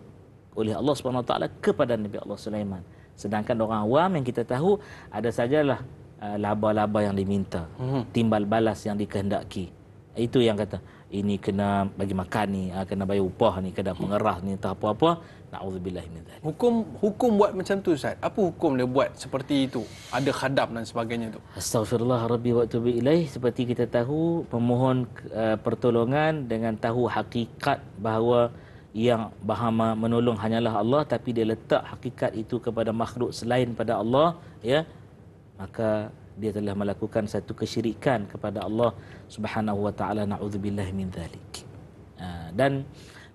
oleh Allah SWT kepada Nabi Allah Sulaiman. Sedangkan orang awam yang kita tahu ada sajalah laba-laba yang diminta, timbal balas yang dikehendaki. Itu yang kata ini kena bagi makan ni, kena bayar upah ni, kena pengerah ni, entah apa-apa. Na'udzubillahi min dzalik. Hukum buat macam tu, Ustaz. Apa hukum dia buat seperti itu? Ada khadam dan sebagainya tu. Astaghfirullah rabbi wa atubu ilaih. Seperti kita tahu, pemohon pertolongan dengan tahu hakikat bahawa yang Bahama menolong hanyalah Allah, tapi dia letak hakikat itu kepada makhluk selain pada Allah ya, maka dia telah melakukan satu kesyirikan kepada Allah Subhanahu wa taala. Na'udzubillahi min dzalik. Dan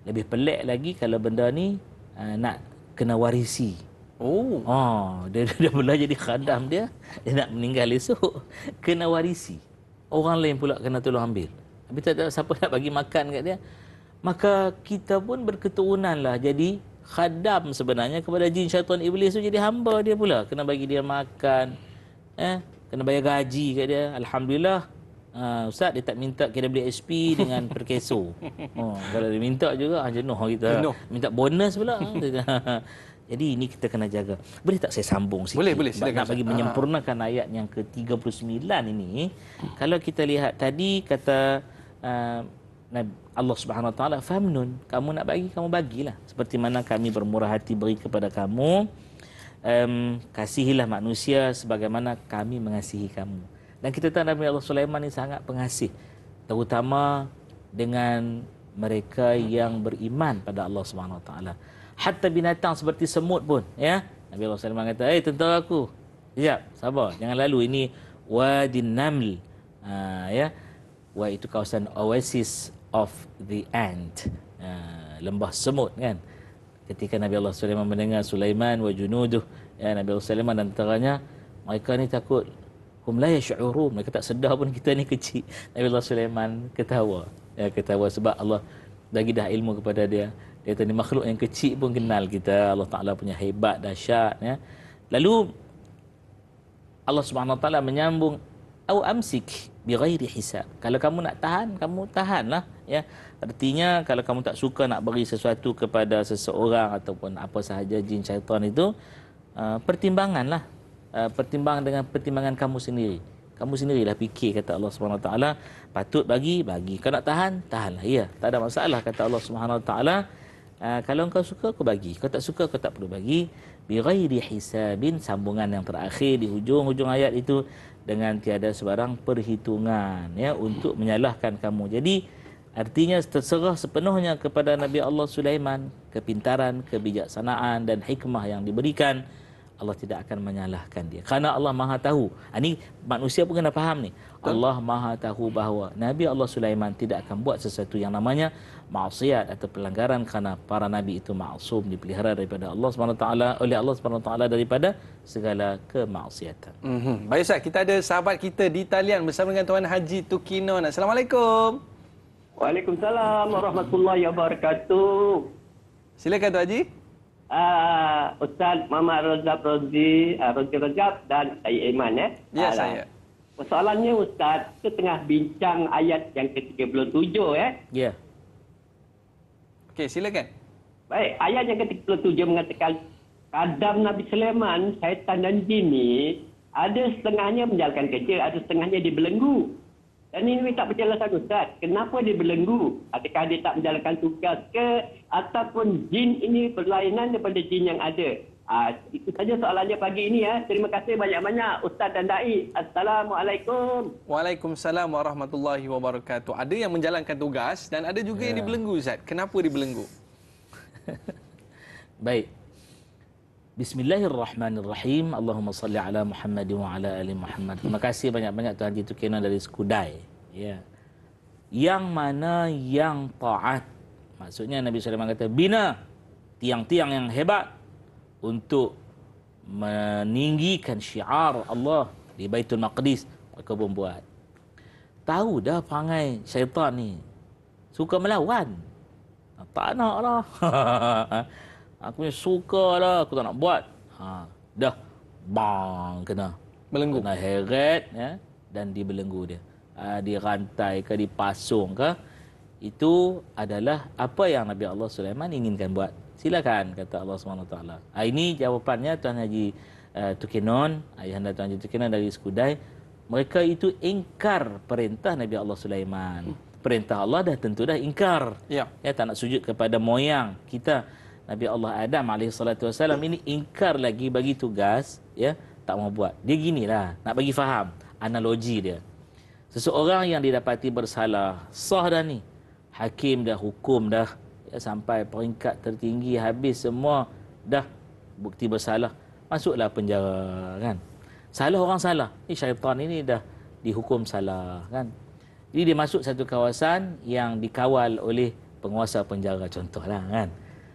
lebih pelik lagi kalau benda ni nak kena warisi. Dia mula jadi khadam dia nak meninggal esok kena warisi. Orang lain pula kena tolong ambil. Tapi tak ada siapa nak bagi makan kat dia. Maka kita pun berketurunanlah jadi khadam sebenarnya kepada jin syaitan iblis tu, jadi hamba dia pula. Kena bagi dia makan, kena bayar gaji kat dia. Alhamdulillah, Ustaz dia tak minta KWSP dengan perkeso. Kalau dia minta juga jenuh kita. Minta bonus pula. Jadi ini kita kena jaga. Boleh tak saya sambung sikit? Boleh. Nak bagi menyempurnakan ayat yang ke-39 ini. Kalau kita lihat tadi kata Allah Subhanahu Wa Taala, famnun, kamu nak bagi, kamu bagilah. Seperti mana kami bermurah hati beri kepada kamu, kasihilah manusia sebagaimana kami mengasihi kamu. Dan kita tahu Nabi Allah Sulaiman ini sangat pengasih, terutama dengan mereka yang beriman pada Allah Subhanahu Wa Taala. Hatta binatang seperti semut pun, ya. Nabi Allah Sulaiman kata, tentara aku, sekejap, sabar, jangan lalu. Ini Wadin Naml, ya. Wa itu kawasan oasis of the ant, lembah semut kan. Ketika Nabi Allah Sulaiman mendengar Sulaiman wa junuduh, ya, Nabi Allah Sulaiman dan tentaranya, mereka ni takut hum la yash'urun, mereka tak sedar pun kita ni kecil. Nabi Allah Sulaiman ketawa. Ya, ketawa sebab Allah bagi dah ilmu kepada dia. Dia kata ni makhluk yang kecil pun kenal kita. Allah Taala punya hebat dahsyat, ya. Lalu Allah Subhanahu Wa Taala menyambung, au amsik bighairi hisab. Kalau kamu nak tahan, kamu tahanlah, ya. Artinya kalau kamu tak suka nak beri sesuatu kepada seseorang ataupun apa sahaja jin syaitan itu, pertimbanganlah. Pertimbang dengan pertimbangan kamu sendiri. Kamu sendirilah fikir, kata Allah Subhanahu Wa Taala. Patut bagi. Kalau nak tahan, tahanlah. Ya, tak ada masalah, kata Allah Subhanahu Wa Taala. Kalau kau suka, kau bagi. Kau tak suka, kau tak perlu bagi. Bighairi hisabin, sambungan yang terakhir di hujung-hujung ayat itu, dengan tiada sebarang perhitungan, ya, untuk menyalahkan kamu. Jadi artinya terserah sepenuhnya kepada Nabi Allah Sulaiman, kepintaran, kebijaksanaan dan hikmah yang diberikan. Allah tidak akan menyalahkan dia, kerana Allah Maha tahu. Ini manusia pun kena faham ni. Allah Maha tahu bahawa Nabi Allah Sulaiman tidak akan buat sesuatu yang namanya maksiat atau pelanggaran, kerana para nabi itu maksum, dipelihara daripada Allah SWT, oleh Allah SWT daripada segala kemaksiatan. Baik Ustaz, kita ada sahabat kita di talian bersama dengan Tuan Haji Tukinon. Assalamualaikum. Waalaikumsalam warahmatullahi wabarakatuh. Silakan Tuan Haji. Ustaz Muhammad Rozi Rajab dan saya Iman, ya. Ya, saya. Persoalannya Ustaz, kita tengah bincang ayat yang ke-37, ya. Ya. Okey, silakan. Baik, ayat yang ke-37 mengatakan kadam Nabi Sulaiman, syaitan dan jin ni ada setengahnya menjalankan kerja, ada setengahnya dibelenggu. Dan ini tak berjelasan Ustaz, kenapa dia belenggu? Adakah dia tak menjalankan tugas ke? Ataupun jin ini berlainan daripada jin yang ada? Itu saja soalannya pagi ini, ya. Terima kasih banyak-banyak Ustaz dan Dai. Assalamualaikum. Waalaikumsalam warahmatullahi wabarakatuh. Ada yang menjalankan tugas dan ada juga yang dibelenggu, Ustaz. Kenapa dibelenggu? Baik. Bismillahirrahmanirrahim. Allahumma salli ala Muhammad wa ala ali Muhammad. Terima kasih banyak-banyak Tuan Haji Tukinon dari Skudai. Ya. Yang mana yang taat. Maksudnya Nabi Sulaiman kata, bina tiang-tiang yang hebat untuk meninggikan syiar Allah di Baitul Maqdis. Mereka pun buat. Tahu dah perangai syaitan ni. Suka melawan. Tak nak lah. Aku ni suka lah, aku tak nak buat. Dah, bang, kena Belenggu. Kena heret, ya, dan dibelenggu dia. Dirantai ke, dipasung ke. Itu adalah apa yang Nabi Allah Sulaiman inginkan buat. Silakan, kata Allah SWT. Ini jawapannya Tuan Haji Tukinon, ayahanda Tuan Haji Tukinon dari Skudai. Mereka itu ingkar perintah Nabi Allah Sulaiman. Perintah Allah dah tentu dah ingkar. Ya. Ya, tak nak sujud kepada moyang kita. Nabi Allah Adam AS ini ingkar lagi bagi tugas, ya, tak mau buat. Dia ginilah, nak bagi faham analogi dia. Seseorang yang didapati bersalah, sah dah ni. Hakim dah hukum dah, ya, sampai peringkat tertinggi, habis semua dah bukti bersalah. Masuklah penjara, kan. Salah orang salah. Syaitan ini dah dihukum salah, kan. Jadi dia masuk satu kawasan yang dikawal oleh penguasa penjara, contohlah, kan.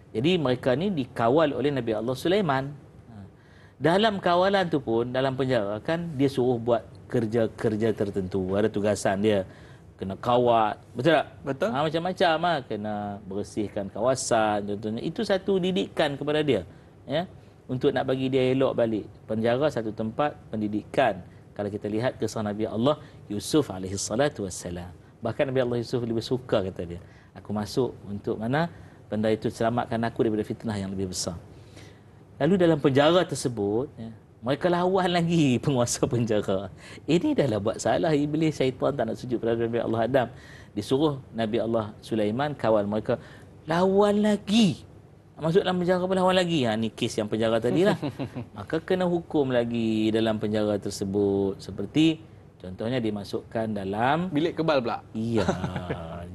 Jadi mereka ni dikawal oleh Nabi Allah Sulaiman. Dalam kawalan tu pun, dalam penjara kan, dia suruh buat kerja-kerja tertentu. Ada tugasan dia. Kena kawat. Betul tak? Betul. Macam-macam lah. Kena bersihkan kawasan. Contohnya. Itu satu didikan kepada dia. Ya? Untuk nak bagi dia elok balik. Penjara satu tempat pendidikan. Kalau kita lihat kisah Nabi Allah Yusuf AS. Bahkan Nabi Allah Yusuf lebih suka, kata dia. Aku masuk untuk mana? Benda itu selamatkan aku daripada fitnah yang lebih besar. Lalu dalam penjara tersebut, ya, mereka lawan lagi penguasa penjara. Ini dah lah buat salah iblis, syaitan tak nak sujud pada Nabi Allah Adam. Disuruh Nabi Allah Sulaiman kawal mereka. Lawan lagi. Masuk dalam penjara pun lawan lagi. Ini kes yang penjara tadi lah. Maka kena hukum lagi dalam penjara tersebut. Seperti contohnya dimasukkan dalam Bilik kebal pula. Iya.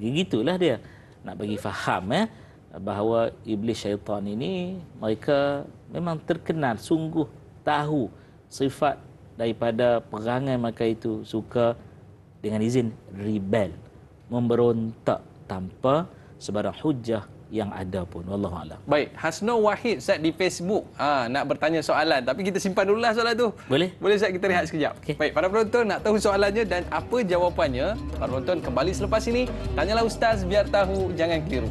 Gitulah dia. Nak bagi faham, ya, bahawa iblis syaitan ini mereka memang terkenal, sungguh tahu sifat daripada perangai mereka itu, suka dengan izin rebel, memberontak tanpa sebarang hujah yang ada pun. Wallahu a'lam. Baik, Hasno Wahid Ustaz di Facebook nak bertanya soalan, tapi kita simpan dululah soalan tu. Boleh? Boleh Ustaz, kita rehat sekejap. Okey. Baik, para penonton nak tahu soalannya dan apa jawapannya? Para penonton kembali selepas ini. Tanyalah Ustaz, biar tahu, jangan keliru.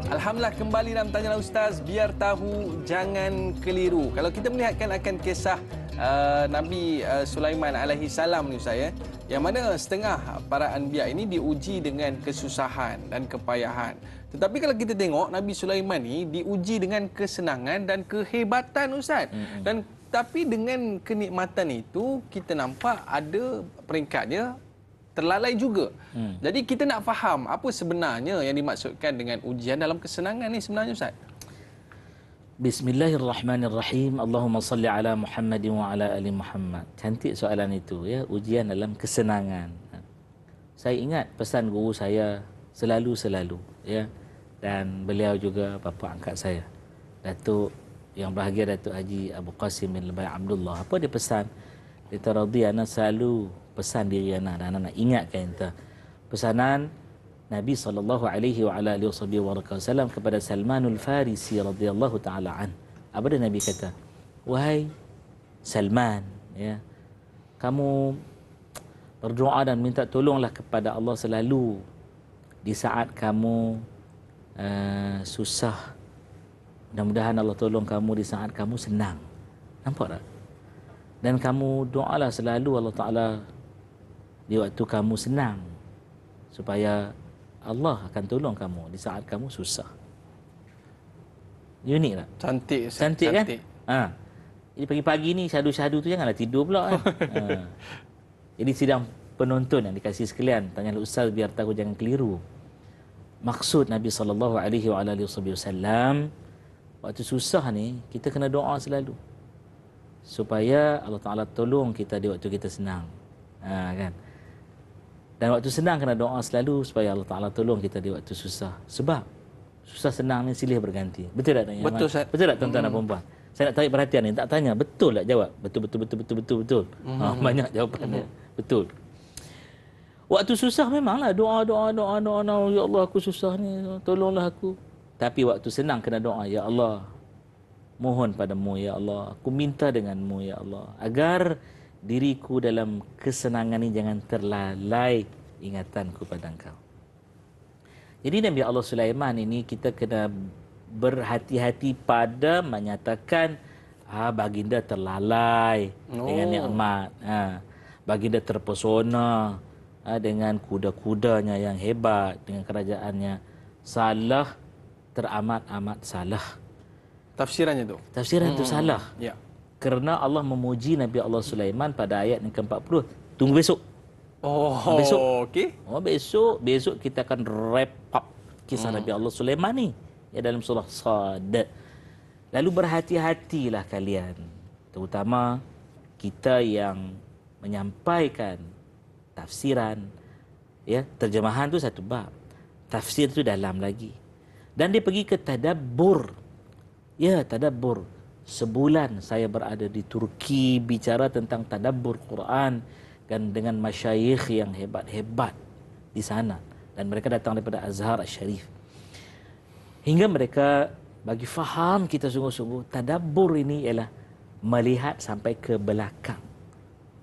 Alhamdulillah, kembali dalam Tanyalah Ustaz, biar tahu, jangan keliru. Kalau kita melihatkan akan kisah Nabi Sulaiman alaihi salam ni Ustaz, yang mana setengah para anbiya ini diuji dengan kesusahan dan kepayahan. Tetapi kalau kita tengok Nabi Sulaiman ni diuji dengan kesenangan dan kehebatan Ustaz. Dan tapi dengan kenikmatan itu kita nampak ada peringkatnya terlalai juga. Jadi kita nak faham apa sebenarnya yang dimaksudkan dengan ujian dalam kesenangan ni sebenarnya Ustaz? Bismillahirrahmanirrahim. Allahumma salli ala Muhammadin wa ala ali Muhammad. Cantik soalan itu ya, ujian dalam kesenangan. Saya ingat pesan guru saya selalu ya, dan beliau juga bapa angkat saya, Datuk yang bahagia Datuk Haji Abu Qasim bin Lebay Abdullah. Apa dia pesan? Dia radhi ana selalu pesan diri anak dan anak ingatkan kita pesanan Nabi sallallahu alaihi wa ala alihi wasallam kepada Salmanul Farisi radhiyallahu taala an. Apa dia Nabi kata? Wahai Salman, ya, kamu berdoa dan minta tolonglah kepada Allah selalu di saat kamu susah. Mudah-mudahan Allah tolong kamu di saat kamu senang. Nampak tak? Dan kamu doalah selalu Allah Ta'ala di waktu kamu senang, supaya Allah akan tolong kamu di saat kamu susah. Unik tak? Cantik Ustaz. Cantik kan? Jadi pagi-pagi ni syahdu-syahdu tu janganlah tidur pula kan? Jadi sidang penonton yang dikasihi sekalian, tanyalah Ustaz biar tahu, jangan keliru. Maksud Nabi SAW, waktu susah ni kita kena doa selalu supaya Allah Ta'ala tolong kita di waktu kita senang. Kan? Dan waktu senang kena doa selalu supaya Allah Ta'ala tolong kita di waktu susah. Sebab susah senang ni silih berganti. Betul tak? Betul, Ustaz. Betul tak tuan-tuan dan perempuan? Saya nak tarik perhatian ni, tak tanya, betul tak jawab? Betul. Banyak jawapannya. Betul. Waktu susah memanglah doa. Ya Allah, aku susah ni, tolonglah aku. Tapi waktu senang kena doa, ya Allah, mohon padamu ya Allah, aku minta denganmu ya Allah, agar diriku dalam kesenangan ini jangan terlalai ingatanku pada engkau. Jadi Nabi Allah Sulaiman ini kita kena berhati-hati pada menyatakan baginda terlalai dengan nikmat, baginda terpesona dengan kuda-kudanya yang hebat, dengan kerajaannya. Salah, teramat-amat salah. Tafsirannya tu. Tafsiran itu salah. Ya. Kerana Allah memuji Nabi Allah Sulaiman pada ayat yang ke-40. Tunggu besok. Besok. Okey. Besok kita akan wrap up kisah Nabi Allah Sulaiman ni ya, dalam surah Sad. Lalu berhati-hatilah kalian, terutama kita yang menyampaikan tafsiran, ya, terjemahan tu satu bab, tafsir tu dalam lagi. Dan dia pergi ke tadabbur. Ya, tadabbur. Sebulan saya berada di Turki bicara tentang tadabbur Quran dan dengan masyayikh yang hebat-hebat di sana, dan mereka datang daripada Azhar Al-Sharif. Hingga mereka bagi faham kita sungguh-sungguh tadabbur ini ialah melihat sampai ke belakang.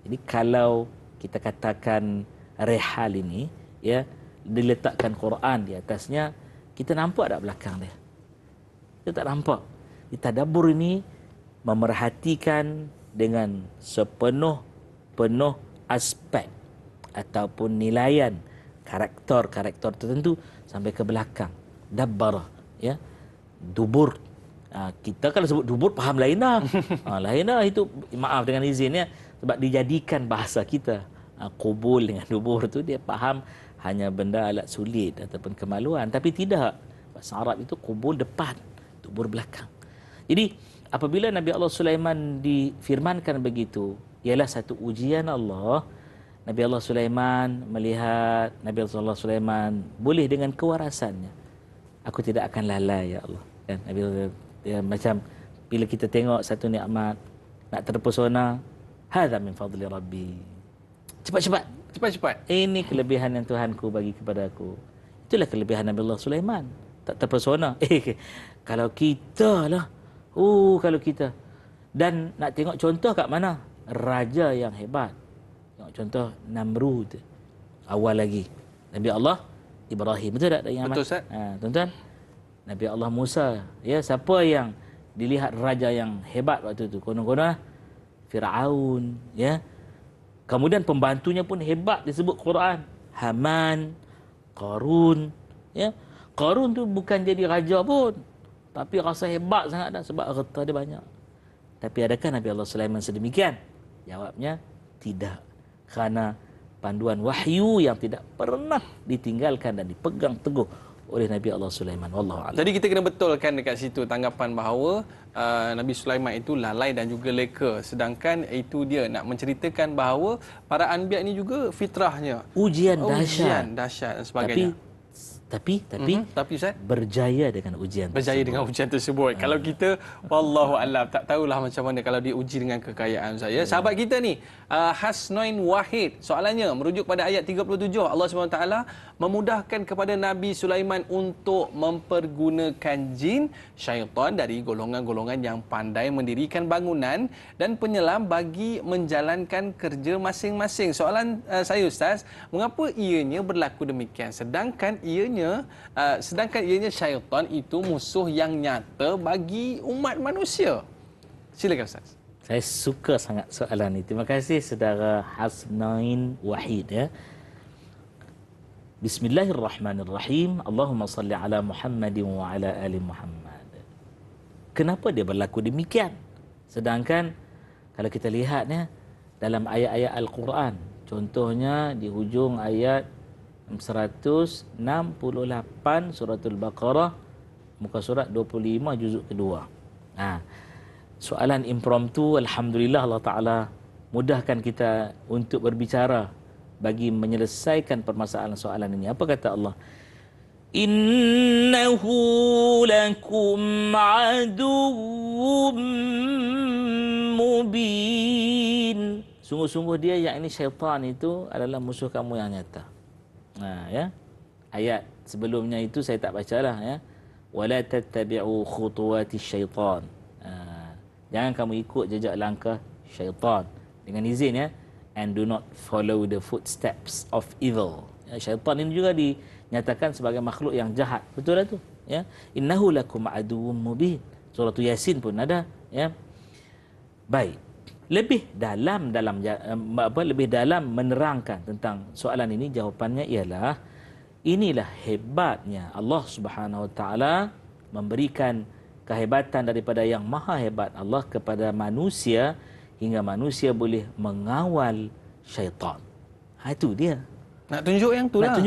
Jadi kalau kita katakan rehal ini, ya, diletakkan Quran di atasnya, kita nampak tak belakang dia? Kita tak nampak. Di tadabbur ini memerhatikan dengan sepenuh aspek ataupun nilaian karakter tertentu sampai ke belakang. Dabbara, ya. Dubur. Kita kalau sebut dubur faham lain dah. Lain dah itu, maaf dengan izin ya, sebab dijadikan bahasa kita. Kubul dengan dubur tu dia faham hanya benda alat sulit ataupun kemaluan, tapi tidak. Bahasa Arab itu kubul depan, dubur belakang. Jadi apabila Nabi Allah Sulaiman difirmankan begitu, ialah satu ujian Allah. Nabi Allah Sulaiman melihat Nabi Allah Sulaiman boleh dengan kewarasannya. Aku tidak akan lalai, ya Allah. Dan Nabi Allah, ya, macam bila kita tengok satu nikmat nak terpesona, hadza min fadli rabbi. Cepat-cepat. Cepat-cepat. Ini kelebihan yang Tuhanku bagi kepada aku. Itulah kelebihan Nabi Allah Sulaiman. Tak terpesona. Kalau kita lah. Kalau kita. Dan nak tengok contoh kat mana? Raja yang hebat. Tengok contoh Namrud. Awal lagi. Nabi Allah Ibrahim. Betul tak? Betul, Ustaz. Tuan-tuan. Nabi Allah Musa. Ya, siapa yang dilihat raja yang hebat waktu itu? Konon-konon Fir'aun. Ya. Kemudian pembantunya pun hebat disebut Quran. Haman, Qarun. Ya. Qarun tu bukan jadi raja pun. Tapi rasa hebat sangat dah sebab harta dia banyak. Tapi adakah Nabi Allah Sulaiman sedemikian? Jawabnya, tidak. Kerana panduan wahyu yang tidak pernah ditinggalkan dan dipegang teguh oleh Nabi Allah Sulaiman. Wallahu a'lam. Jadi kita kena betulkan dekat situ tanggapan bahawa Nabi Sulaiman itu lalai dan juga leka. Sedangkan itu dia nak menceritakan bahawa para anbiya ini juga fitrahnya. Ujian dahsyat. Ujian dahsyat dan sebagainya. Tapi Tapi Ustaz, berjaya dengan ujian berjaya tersebut. dengan ujian tersebut. Kalau kita wallahu alam tak tahulah macam mana kalau diuji dengan kekayaan saya. Sahabat kita ni Hasnoin Wahid, soalannya merujuk pada ayat 37, Allah SWT memudahkan kepada Nabi Sulaiman untuk mempergunakan jin syaitan dari golongan-golongan yang pandai mendirikan bangunan dan penyelam bagi menjalankan kerja masing-masing. Soalan saya Ustaz, mengapa ianya berlaku demikian sedangkan ianya syaitan itu musuh yang nyata bagi umat manusia? Silakan Ustaz. Saya suka sangat soalan ini. Terima kasih saudara Hasnain Wahid, ya. Bismillahirrahmanirrahim. Allahumma salli ala Muhammadin wa ala ali Muhammad. Kenapa dia berlaku demikian? Sedangkan kalau kita lihat, ya, dalam ayat-ayat Al-Quran, contohnya di hujung ayat 168 suratul Baqarah, muka surat 25 juzuk kedua. Soalan impromptu, alhamdulillah Allah Ta'ala mudahkan kita untuk berbicara bagi menyelesaikan permasalahan soalan ini. Apa kata Allah? Innahu lakum aduwwum mubin. Sungguh-sungguh dia, yang ini syaitan itu adalah musuh kamu yang nyata. Ya. Ayat sebelumnya itu saya tak bacalah, ya. Wala tattabi'u khutuwati syaitan. Jangan kamu ikut jejak langkah syaitan. Dengan izin, ya. And do not follow the footsteps of evil. Ya, syaitan ini juga dinyatakan sebagai makhluk yang jahat. Betul lah tu, ya. Innahu lakum aduwwum mubin. Surah Yasin pun ada, ya. Baik. Lebih dalam menerangkan tentang soalan ini, jawapannya ialah inilah hebatnya Allah Subhanahu Wa Taala memberikan kehebatan daripada yang maha hebat Allah kepada manusia hingga manusia boleh mengawal syaitan. Itu dia. Nak tunjuk yang tu lah. Nak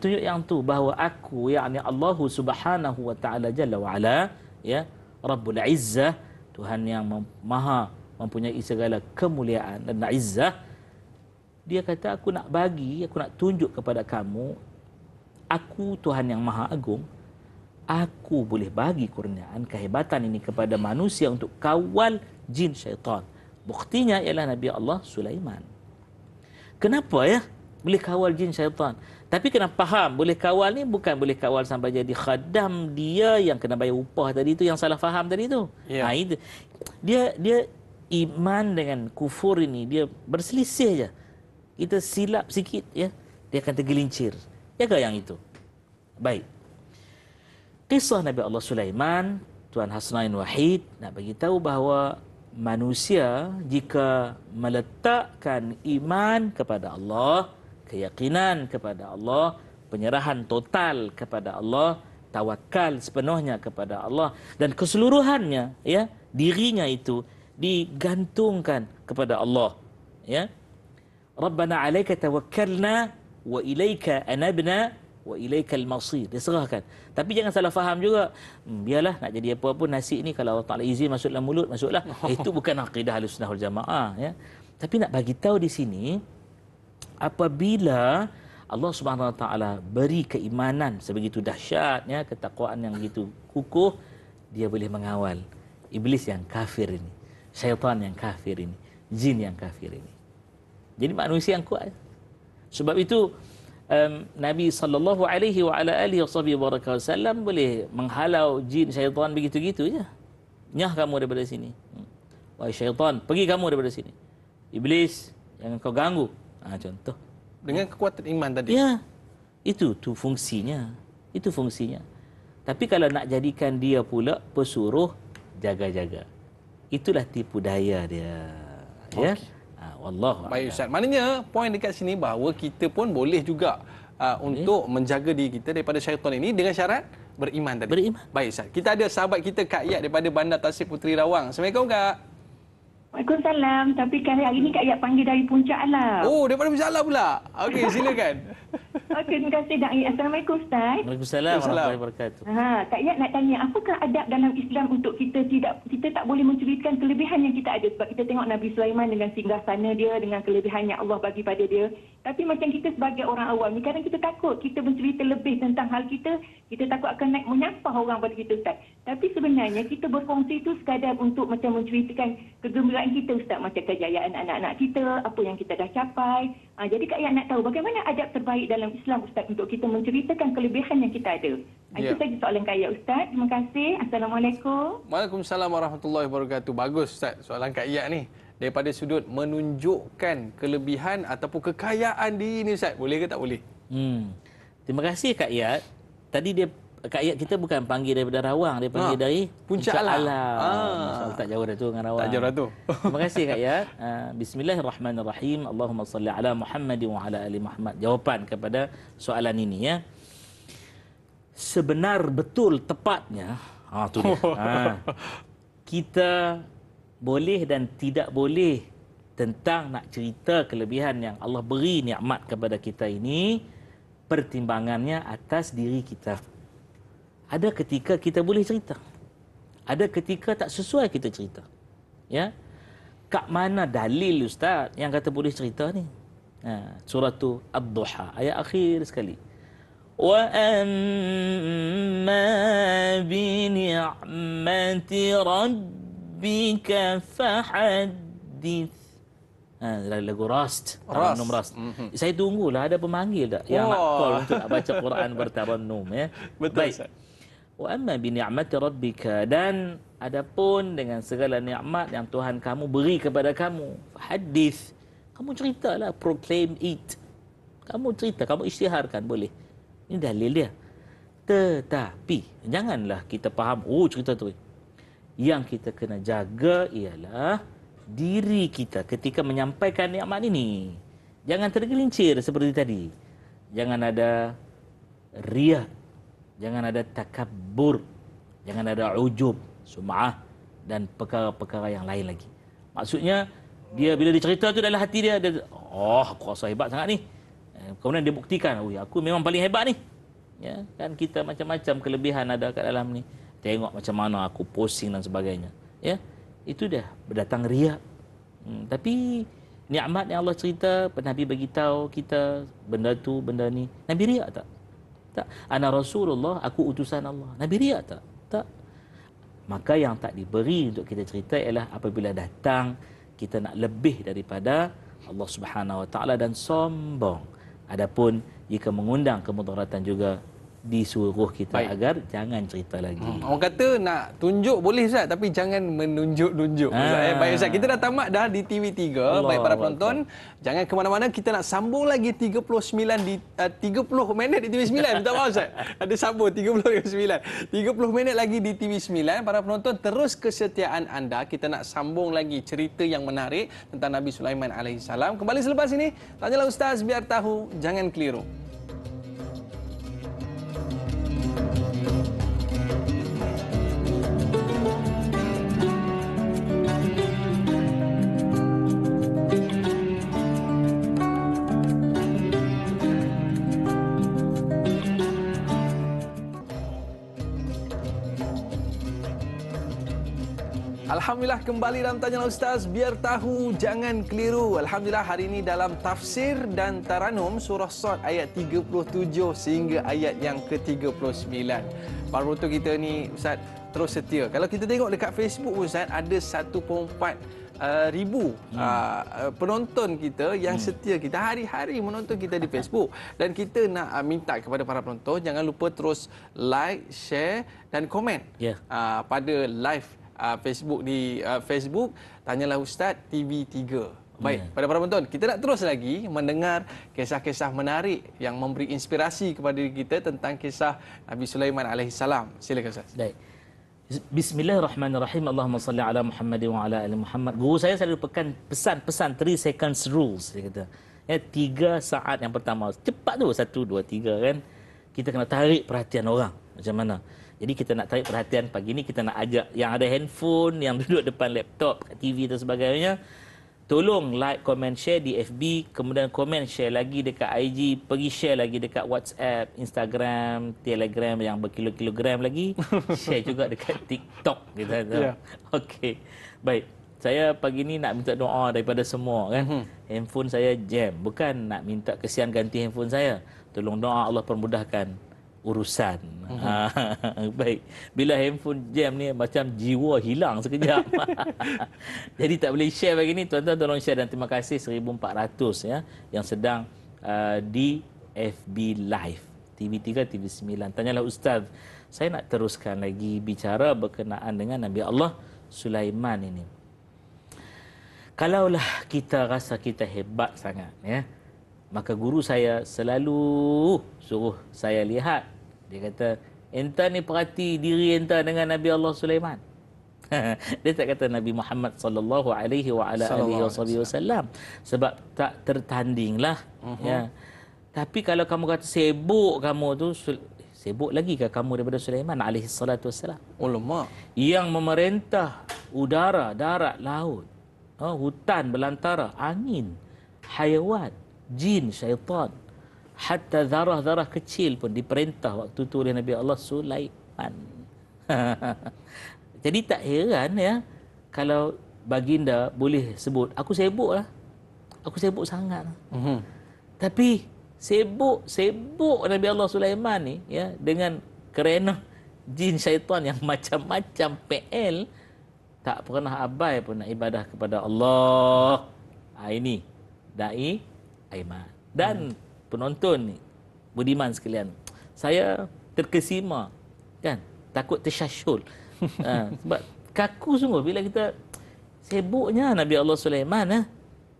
tunjuk yang tu bahawa aku, yakni Allah Subhanahu Wa Taala Jalla wa Ala, ya, Rabbul Izzah, Tuhan yang maha mempunyai segala kemuliaan dan izzah. Dia kata, aku nak tunjuk kepada kamu, aku Tuhan yang maha agung, aku boleh bagi kurniaan kehebatan ini kepada manusia untuk kawal jin syaitan. Buktinya ialah Nabi Allah Sulaiman. Kenapa, ya, boleh kawal jin syaitan? Tapi kena faham, boleh kawal ni bukan boleh kawal sampai jadi khadam dia yang kena bayar upah tadi tu, yang salah faham tadi tu. Yeah. Itu. Dia iman dengan kufur ini dia berselisih je. Kita silap sikit, ya, dia akan tergelincir. Jaga yang itu. Baik. Kisah Nabi Allah Sulaiman, Tuan Hasnain Wahid nak bagi tahu bahawa manusia jika meletakkan iman kepada Allah, keyakinan kepada Allah, penyerahan total kepada Allah, tawakal sepenuhnya kepada Allah, dan keseluruhannya, ya, dirinya itu digantungkan kepada Allah, ya. Rabbana 'alaika tawakkalna wa ilaika anabna wa ilaikal masir. Dia serahkan. Tapi jangan salah faham juga. Biarlah nak jadi apa-apa nasi ni kalau Allah Taala izin masuk dalam mulut, masuklah. Itu bukan akidah Ahlussunnah wal Jamaah ya. Tapi nak bagi tahu di sini apabila Allah Subhanahu Wa Taala beri keimanan sebegitu dahsyatnya, ketakwaan yang begitu kukuh, dia boleh mengawal iblis yang kafir ini, syaitan yang kafir ini, jin yang kafir ini. Jadi manusia yang kuat. Sebab itu Nabi sallallahu alaihi wa ala alihi wasallam boleh menghalau jin syaitan begitu-gitu je. Nyah kamu daripada sini. Wahai syaitan, pergi kamu daripada sini. Iblis, jangan kau ganggu. Contoh. Dengan kekuatan iman tadi. Ya. Itu fungsinya. Itu fungsinya. Tapi kalau nak jadikan dia pula pesuruh, jaga-jaga. Itulah tipu daya dia. Ya. Wallahu a'lam. Baik Ustaz. Maknanya poin dekat sini bahawa kita pun boleh juga untuk menjaga diri kita daripada syaitan ini dengan syarat beriman tadi. Beriman. Baik Ustaz. Kita ada sahabat kita Kak Yat daripada Bandar Tasik Puteri Rawang. Assalamualaikum Kak. Waalaikumsalam. Tapi kali hari ini Kak Yat panggil dari Puncak Alam. Oh, daripada Puncak Alam pula. Okey, silakan. Okey, terima kasih Dai. Assalamualaikum Ustaz. Waalaikumsalam warahmatullahi wabarakatuh. Kak Yat nak tanya, apakah adab dalam Islam untuk kita tak boleh menceritakan kelebihan yang kita ada? Sebab kita tengok Nabi Sulaiman dengan singgasana dia, dengan kelebihan yang Allah bagi pada dia. Tapi macam kita sebagai orang awam ni, kadang kita takut kita bercerita lebih tentang hal kita takut akan naik menyampah orang pada kita Ustaz. Tapi sebenarnya kita berfungsi itu sekadar untuk macam menceritakan kegembiraan kita Ustaz, macam kejayaan anak-anak kita, apa yang kita dah capai. Jadi Kak Yat nak tahu bagaimana adab terbaik dalam Islam Ustaz untuk kita menceritakan kelebihan yang kita ada. Itu saja soalan Kak Yat Ustaz. Terima kasih. Assalamualaikum. Waalaikumsalam warahmatullahi wabarakatuh. Bagus Ustaz soalan Kak Yat ni. Daripada sudut menunjukkan kelebihan ataupun kekayaan diri ni Ustaz. Boleh ke tak boleh? Terima kasih Kak Yat. Tadi Kak Yat kita bukan panggil daripada Rawang, dia panggil dari Puncak Alam. Soal tak jauh dah tu dengan Rawang. Tak jauh dah tu. Terima kasih Kak Yat. Bismillahirrahmanirrahim. Allahumma salli ala Muhammad wa ala ali Muhammad. Jawapan kepada soalan ini ya. Sebenar betul tepatnya, tu dia. Kita boleh dan tidak boleh tentang nak cerita kelebihan yang Allah beri nikmat kepada kita ini, pertimbangannya atas diri kita. Ada ketika kita boleh cerita. Ada ketika tak sesuai kita cerita. Ya. Kat mana dalil Ustaz yang kata boleh cerita ni? Surah tu Ad-Duha, ayat akhir sekali. Wa amma bi ni'mati rabbika fahaddits. Lagu Rast. Tarannum Rast. Saya tunggulah ada pemanggil tak yang nak call untuk nak baca Quran bertarannum ya. Betul. Baik. Wa amma bi ni'mati rabbika, dan adapun dengan segala nikmat yang Tuhan kamu beri kepada kamu, hadis, kamu ceritalah, proclaim it. Kamu cerita, kamu isytiharkan boleh. Ini dalil dia. Tetapi janganlah kita faham cerita tu. Yang kita kena jaga ialah diri kita ketika menyampaikan nikmat ini. Jangan tergelincir seperti tadi. Jangan ada riya, jangan ada takabbur, jangan ada ujub, sum'ah dan perkara-perkara yang lain lagi. Maksudnya dia bila dia cerita tu dalam hati dia, aku rasa hebat sangat ni. Kemudian dia buktikan, aku memang paling hebat ni. Ya, kan kita macam-macam kelebihan ada kat dalam ni. Tengok macam mana aku posing dan sebagainya. Ya. Itu dah berdatang riak. Tapi nikmat yang Allah cerita, Nabi bagi tahu kita benda tu, benda ni. Nabi riak tak? Tak. Ana Rasulullah, aku utusan Allah. Nabi riak tak? Tak. Maka yang tak diberi untuk kita cerita ialah apabila datang kita nak lebih daripada Allah Subhanahu Wa Taala dan sombong. Adapun jika mengundang kemudaratan juga disuruh kita agar jangan cerita lagi. Orang kata nak tunjuk boleh Ustaz, tapi jangan menunjuk-nunjuk. Baik Ustaz, kita dah tamat dah di TV3. Baik para penonton, jangan ke mana-mana, kita nak sambung lagi 30 minit di TV9. Minta maaf Ustaz. Ada sambung 30 minit lagi di TV9. Para penonton, terus kesetiaan anda. Kita nak sambung lagi cerita yang menarik tentang Nabi Sulaiman AS. Kembali selepas ini, tanyalah Ustaz biar tahu, jangan keliru. Alhamdulillah kembali dalam Tanya Ustaz, biar tahu jangan keliru. Alhamdulillah hari ini dalam tafsir dan taranum surah Sad ayat 37 sehingga ayat yang ke-39. Para penonton kita ni Ustaz terus setia. Kalau kita tengok dekat Facebook Ustaz ada 1.4 ribu penonton kita yang setia kita hari-hari menonton kita di Facebook, dan kita nak minta kepada para penonton jangan lupa terus like, share dan komen pada live Facebook di Facebook Tanyalah Ustaz TV3. Baik, pada para penonton, kita nak terus lagi mendengar kisah-kisah menarik yang memberi inspirasi kepada kita tentang kisah Nabi Sulaiman alaihissalam. Silakan Ustaz. Baik. Bismillahirrahmanirrahim. Allahumma salli ala Muhammad wa ala ali Muhammad. Guru saya selalu pesan 3 seconds rules, dia kata. 3 saat yang pertama. Cepat tu 1 2 3 kan. Kita kena tarik perhatian orang. Macam mana? Jadi kita nak tarik perhatian pagi ni, kita nak ajak yang ada handphone, yang duduk depan laptop, kat TV dan sebagainya, tolong like, comment, share di FB, kemudian komen, share lagi dekat IG, pergi share lagi dekat WhatsApp, Instagram, Telegram yang berkilo-kilogram lagi, share juga dekat TikTok. Gitu. Okey. Baik. Saya pagi ni nak minta doa daripada semua kan. Handphone saya jam. Bukan nak minta kesian ganti handphone saya. Tolong doa Allah permudahkan urusan. Baik. Bila handphone jam ni macam jiwa hilang sekejap. Jadi tak boleh share pagi ni. Tuan-tuan tolong share, dan terima kasih 1400 ya yang sedang di FB Live TV3 TV9. Tanyalah Ustaz. Saya nak teruskan lagi bicara berkenaan dengan Nabi Allah Sulaiman ini. Kalaulah kita rasa kita hebat sangat ya, maka guru saya selalu suruh saya lihat. Dia kata, "Enta ni perhati diri enta dengan Nabi Allah Sulaiman." Dia tak kata Nabi Muhammad sallallahu alaihi wa ala alihi wasallam, sebab tak tertandinglah ya. Tapi kalau kamu kata sibuk kamu tu, sibuk lagi ke kamu daripada Sulaiman alaihi salatu wasallam? Ulama yang memerintah udara, darat, laut, hutan belantara, angin, haiwan, jin, syaitan, hatta zarah-zarah kecil pun diperintah waktu tu oleh Nabi Allah Sulaiman. Jadi tak heran ya kalau baginda boleh sebut, aku sibuk lah, aku sibuk sangat lah. Tapi sibuk Nabi Allah Sulaiman ni ya, dengan kerana jin syaitan yang macam-macam PL, tak pernah abai pun nak ibadah kepada Allah. Ini dai Aiman. Dan penonton ni, budiman sekalian, saya terkesima kan, takut tersyasyul. Sebab kaku sungguh bila kita sibuknya Nabi Allah Sulaiman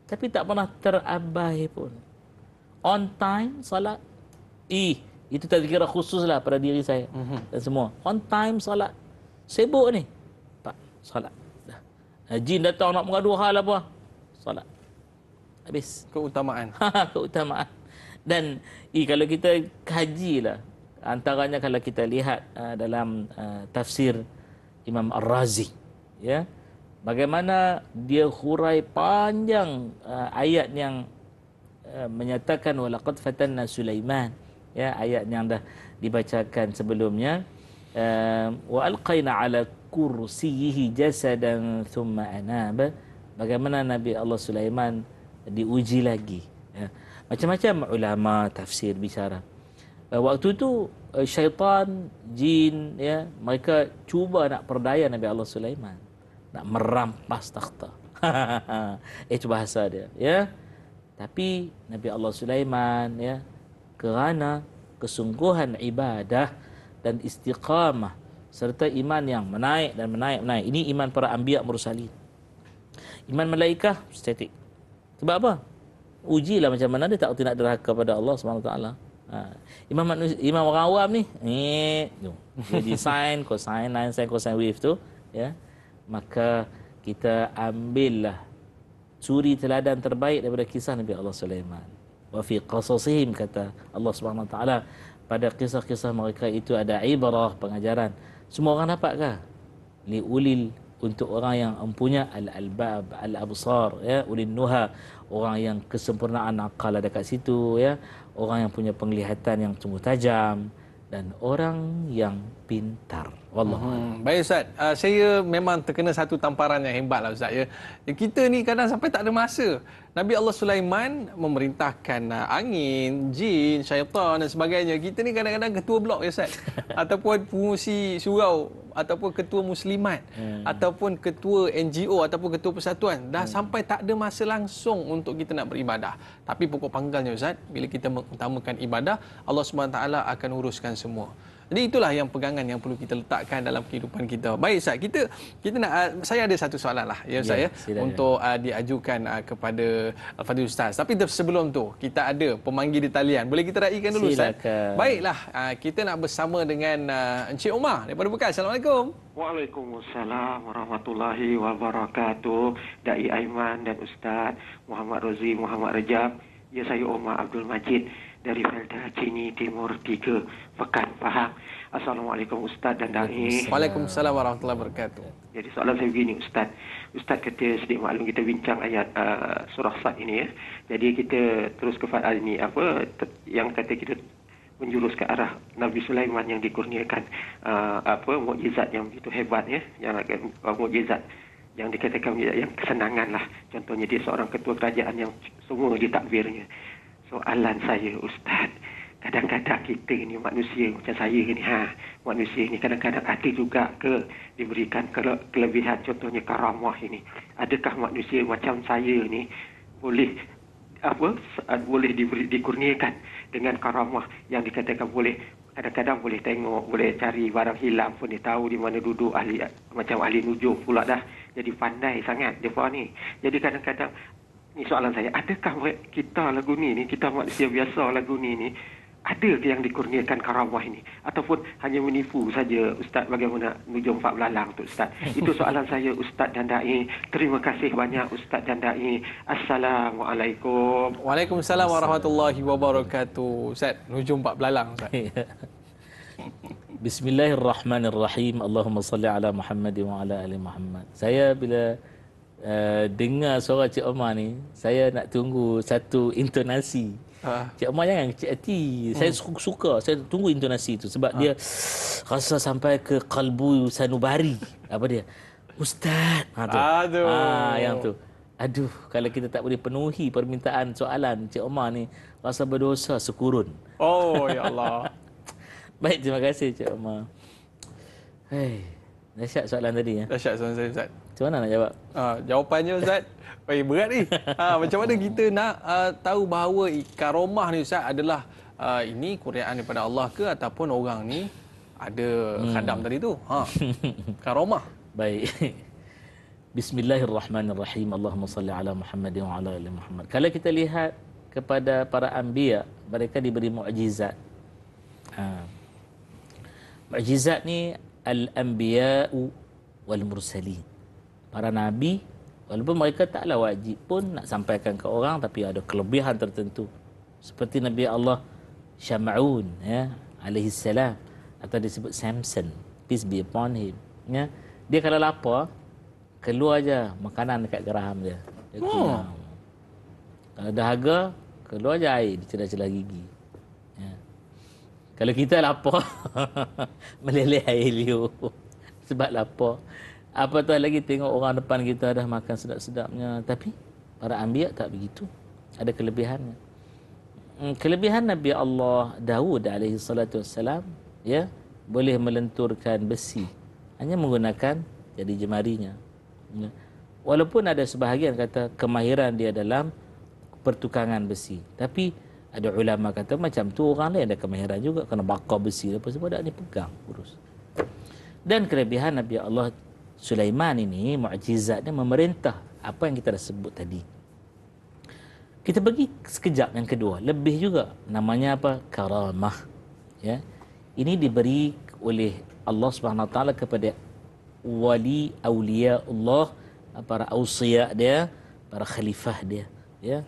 tapi tak pernah terabai pun. On time salat, itu tazkirah khusus lah pada diri saya dan semua. On time salat, sibuk ni tak salat. Jin datang nak mengadu hal apa, salat, habis. Keutamaan. Keutamaan. Dan kalau kita kajilah, antaranya kalau kita lihat dalam tafsir Imam Ar-Razi ya, bagaimana dia hurai panjang ayat yang menyatakan walaqad fatanna Sulaiman ya, ayat yang dah dibacakan sebelumnya, wa alqaina ala kursiyyihi jasadan thumma anaba, bagaimana Nabi Allah Sulaiman diuji lagi ya. Macam-macam ulama tafsir bicara. Waktu tu syaitan, jin ya, mereka cuba nak perdaya Nabi Allah Sulaiman, nak merampas takhta. Itu bahasa dia ya. Tapi Nabi Allah Sulaiman ya, kerana kesungguhan ibadah dan istiqamah serta iman yang menaik dan menaik. Ini iman para anbiya mursalin. Iman malaikah statik. Sebab apa? Ujilah macam mana dia tak nak derhaka pada Allah SWT. Imam orang awam ni, jadi sin, cosine, line, sin, cosine wave tu ya, maka kita ambillah suri teladan terbaik daripada kisah Nabi Allah Sulaiman. Wa fi qasasihim, kata Allah SWT, pada kisah-kisah mereka itu ada ibrah, pengajaran. Semua orang dapatkah? Liulil, untuk orang yang mempunyai al-albab, al-absar ya, ulil nuha, orang yang kesempurnaan akal ada kat situ ya, orang yang punya penglihatan yang sungguh tajam, dan orang yang pintar. Wallahu Baik Ustaz, saya memang terkena satu tamparan yang hebat lah Ustaz ya. Kita ni kadang sampai tak ada masa. Nabi Allah Sulaiman memerintahkan angin, jin, syaitan dan sebagainya. Kita ni kadang-kadang ketua blok ya Ustaz. Ataupun pengurusi surau, ataupun ketua muslimat, ataupun ketua NGO, ataupun ketua persatuan. Dah sampai tak ada masa langsung untuk kita nak beribadah. Tapi pokok pangkalnya Ustaz, bila kita mengutamakan ibadah, Allah SWT akan uruskan semua. Jadi itulah yang pegangan yang perlu kita letakkan dalam kehidupan kita. Baik Ustaz, kita nak saya ada satu soalan lah ya Ustaz ya, untuk diajukan kepada Fadil Ustaz. Tapi sebelum tu kita ada pemanggil di talian. Boleh kita raikan dulu Ustaz? Baiklah, kita nak bersama dengan Encik Omar daripada Bekasi. Assalamualaikum. Waalaikumsalam warahmatullahi wabarakatuh. Dai Aiman dan Ustaz Muhammad Rozi Muhammad Rajab. Ya, saya Omar Abdul Majid dari Felda Cini Timur 3, Pekan, Pahang. Assalamualaikum Ustaz dan Dai. Waalaikumsalam warahmatullahi wabarakatuh. Jadi soalan saya begini Ustaz. Ustaz kata sedikit maklum kita bincang ayat surah Sad ini ya. Jadi kita terus ke ini yang kata kita menjurus ke arah Nabi Sulaiman yang dikurniakan mukjizat yang begitu hebat ya. Yang mukjizat yang dikatakan yang kesenangan lah. Contohnya dia seorang ketua kerajaan yang semua ditakbirnya. Soalan saya Ustaz, kadang-kadang kita ni manusia macam saya ni manusia ni kadang-kadang ada juga diberikan kelebihan, contohnya karamah ini. Adakah manusia macam saya ni boleh dikurniakan dengan karamah yang dikatakan boleh, kadang-kadang boleh tengok, boleh cari barang hilang pun dia tahu di mana duduk, macam ahli nujum pula dah. Jadi pandai sangat depa ni. Jadi kadang-kadang ni soalan saya, adakah kita lagu ni kita manusia biasa lagu ni ada yang dikurniakan karamah ini ataupun hanya menipu saja Ustaz bagaimana nujum 4 belalang tu Ustaz? Itu soalan saya Ustaz dan Dai. Terima kasih banyak Ustaz dan Dai. Assalamualaikum. Waalaikumsalam warahmatullahi wabarakatuh. Ustaz, nujum 4 belalang Ustaz. Bismillahirrahmanirrahim. Allahumma salli ala Muhammad wa ala ali Muhammad. Saya bila dengar suara Cik Omar ni, saya nak tunggu satu intonasi. Cik Omar jangan kecil hati. Saya suka, saya tunggu intonasi tu sebab dia rasa sampai ke kalbu sanubari. Apa dia? Ustaz. Yang tu. Aduh, kalau kita tak boleh penuhi permintaan soalan Cik Omar ni, rasa berdosa sekurun. Oh ya Allah. Baik, terima kasih Cik Omar. Dahsyat soalan tadi ya. Dahsyat soalan saya Ustaz. Macam mana nak jawab? Jawapannya Ustaz, berat ni. Macam mana kita nak tahu bahawa karamah ni Ustaz adalah ini kurniaan daripada Allah ke ataupun orang ni ada khadam tadi tu. Karamah. Baik. Bismillahirrahmanirrahim. Allahumma salli ala Muhammad wa ala ali Muhammad. Kalau kita lihat kepada para anbiya, mereka diberi mukjizat. Mukjizat ni al-anbiya'u wal mursalin. Para nabi, walaupun mereka taklah wajib pun nak sampaikan ke orang, tapi ada kelebihan tertentu. Seperti Nabi Allah Syam'un ya, alaihi salam, atau disebut Samson, peace be upon him. Ya. Dia kalau lapar, keluar aja makanan dekat geraham dia. Kalau dahaga, keluar aja air di celah-celah gigi. Ya. Kalau kita lapar, meleleh air liur sebab lapar. Apatah lagi tengok orang depan kita dah makan sedap-sedapnya. Tapi para anbiya tak begitu. Ada kelebihannya. Kelebihan Nabi Allah Daud alaihi salatu wassalam, ya, boleh melenturkan besi hanya menggunakan jari jemarinya. Ya. Walaupun ada sebahagian kata kemahiran dia dalam pertukangan besi. Tapi ada ulama kata macam tu orang lain ada kemahiran juga, kena bakar besi apa sebab dak ni pegang urus. Dan kelebihan Nabi Allah Sulaiman ini, mukjizatnya memerintah, apa yang kita dah sebut tadi. Kita pergi sekejap yang kedua, lebih juga, namanya apa? Karamah. Ya. Ini diberi oleh Allah Subhanahu Wa Taala kepada wali aulia Allah, para ausiya dia, para khalifah dia, ya.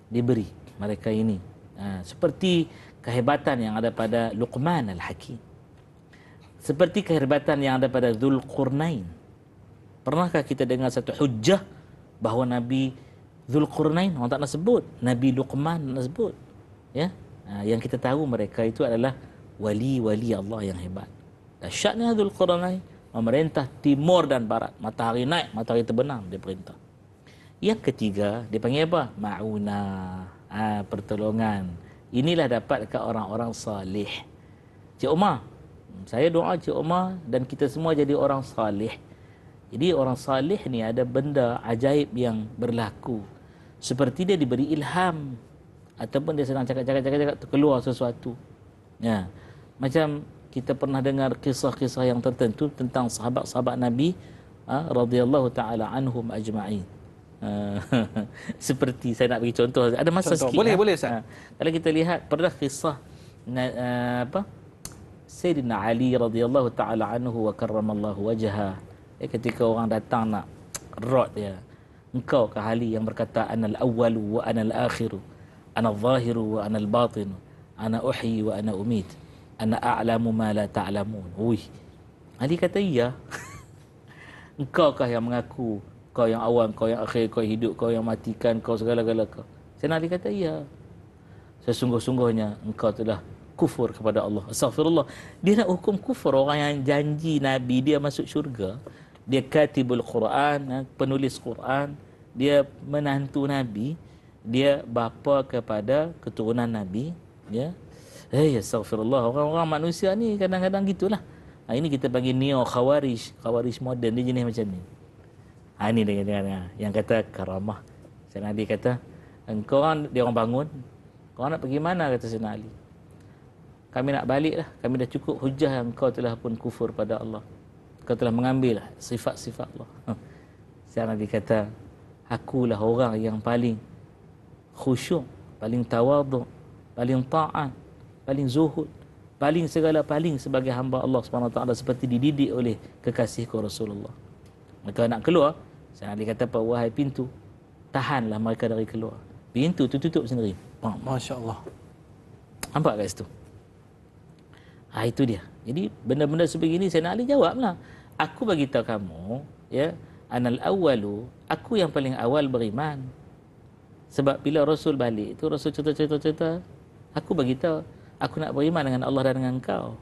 Diberi mereka ini. Seperti kehebatan yang ada pada Luqman Al-Hakim. Seperti kehebatan yang ada pada Dzulqarnain. Pernahkah kita dengar satu hujjah bahawa Nabi Dzulqarnain orang tak nak sebut, Nabi Luqman nak sebut, ya? Yang kita tahu mereka itu adalah wali-wali Allah yang hebat. Dahsyatnya Dzulqarnain memerintah timur dan barat. Matahari naik, matahari terbenam, dia perintah. Yang ketiga, dia panggil apa? Ma'unah. Pertolongan. Inilah dapat dekat orang-orang salih. Cik Umar, saya doa Cik Umar dan kita semua jadi orang salih. Jadi orang salih ni ada benda ajaib yang berlaku. Seperti dia diberi ilham. Ataupun dia sedang cakap-cakap terkeluar sesuatu. Ya. Macam kita pernah dengar kisah-kisah yang tertentu tentang sahabat-sahabat Nabi radhiyallahu taala anhum ajma'in. Seperti saya nak bagi contoh. Ada masa Contoh. sikit. Boleh Ustaz. Kalau kita lihat pernah kisah Sayyidina Ali radhiyallahu taala anhu wa karramallahu wajha. Ketika orang datang nak rot dia. Engkau ke Ali yang berkata anal awwalu wa anal akhiru. Ana zahiru wa anal batinu. Ana uhyi wa ana umit. Ana a'lamu ma la ta'lamun. Ui. Ali kata iya. Engkaukah yang mengaku kau yang awal, kau yang akhir, kau yang hidup, kau yang matikan, kau segala-gala kau. Sayyidina Ali kata iya. Sesungguh-sungguhnya engkau telah kufur kepada Allah. Astaghfirullah. Dia nak hukum kufur orang yang janji Nabi dia masuk syurga. Dia katibul Quran, penulis Quran, dia menantu Nabi, dia bapa kepada keturunan Nabi, ya. Astaghfirullah. Orang-orang manusia ni kadang-kadang gitulah. Ini kita panggil neo khawarij, khawarij moden, dia jenis macam ni. Ini dia yang kata karamah. Sayyidina Ali kata, engkau orang, dia orang bangun, kau nak pergi mana, kata Sayyidina Ali. Kami nak balik lah, kami dah cukup hujah engkau telah pun kufur pada Allah. Kau telah mengambil sifat-sifat Allah. Sayyidina Ali kata, akulah orang yang paling khusyuk, paling tawaduk, paling ta'at, paling zuhud, paling segala paling sebagai hamba Allah SWT seperti dididik oleh kekasihku Rasulullah. Mereka nak keluar, Sayyidina Ali kata, wahai pintu, tahanlah mereka dari keluar. Pintu tu tutup sendiri. Masya Allah. Nampak kat situ? Itu dia. Jadi benda-benda sebegini Sayyidina Ali jawablah. Aku bagi tahu kamu, ya, anal awwalu, aku yang paling awal beriman. Sebab bila Rasul balik tu, Rasul cerita, aku bagi tahu, aku nak beriman dengan Allah dan dengan engkau.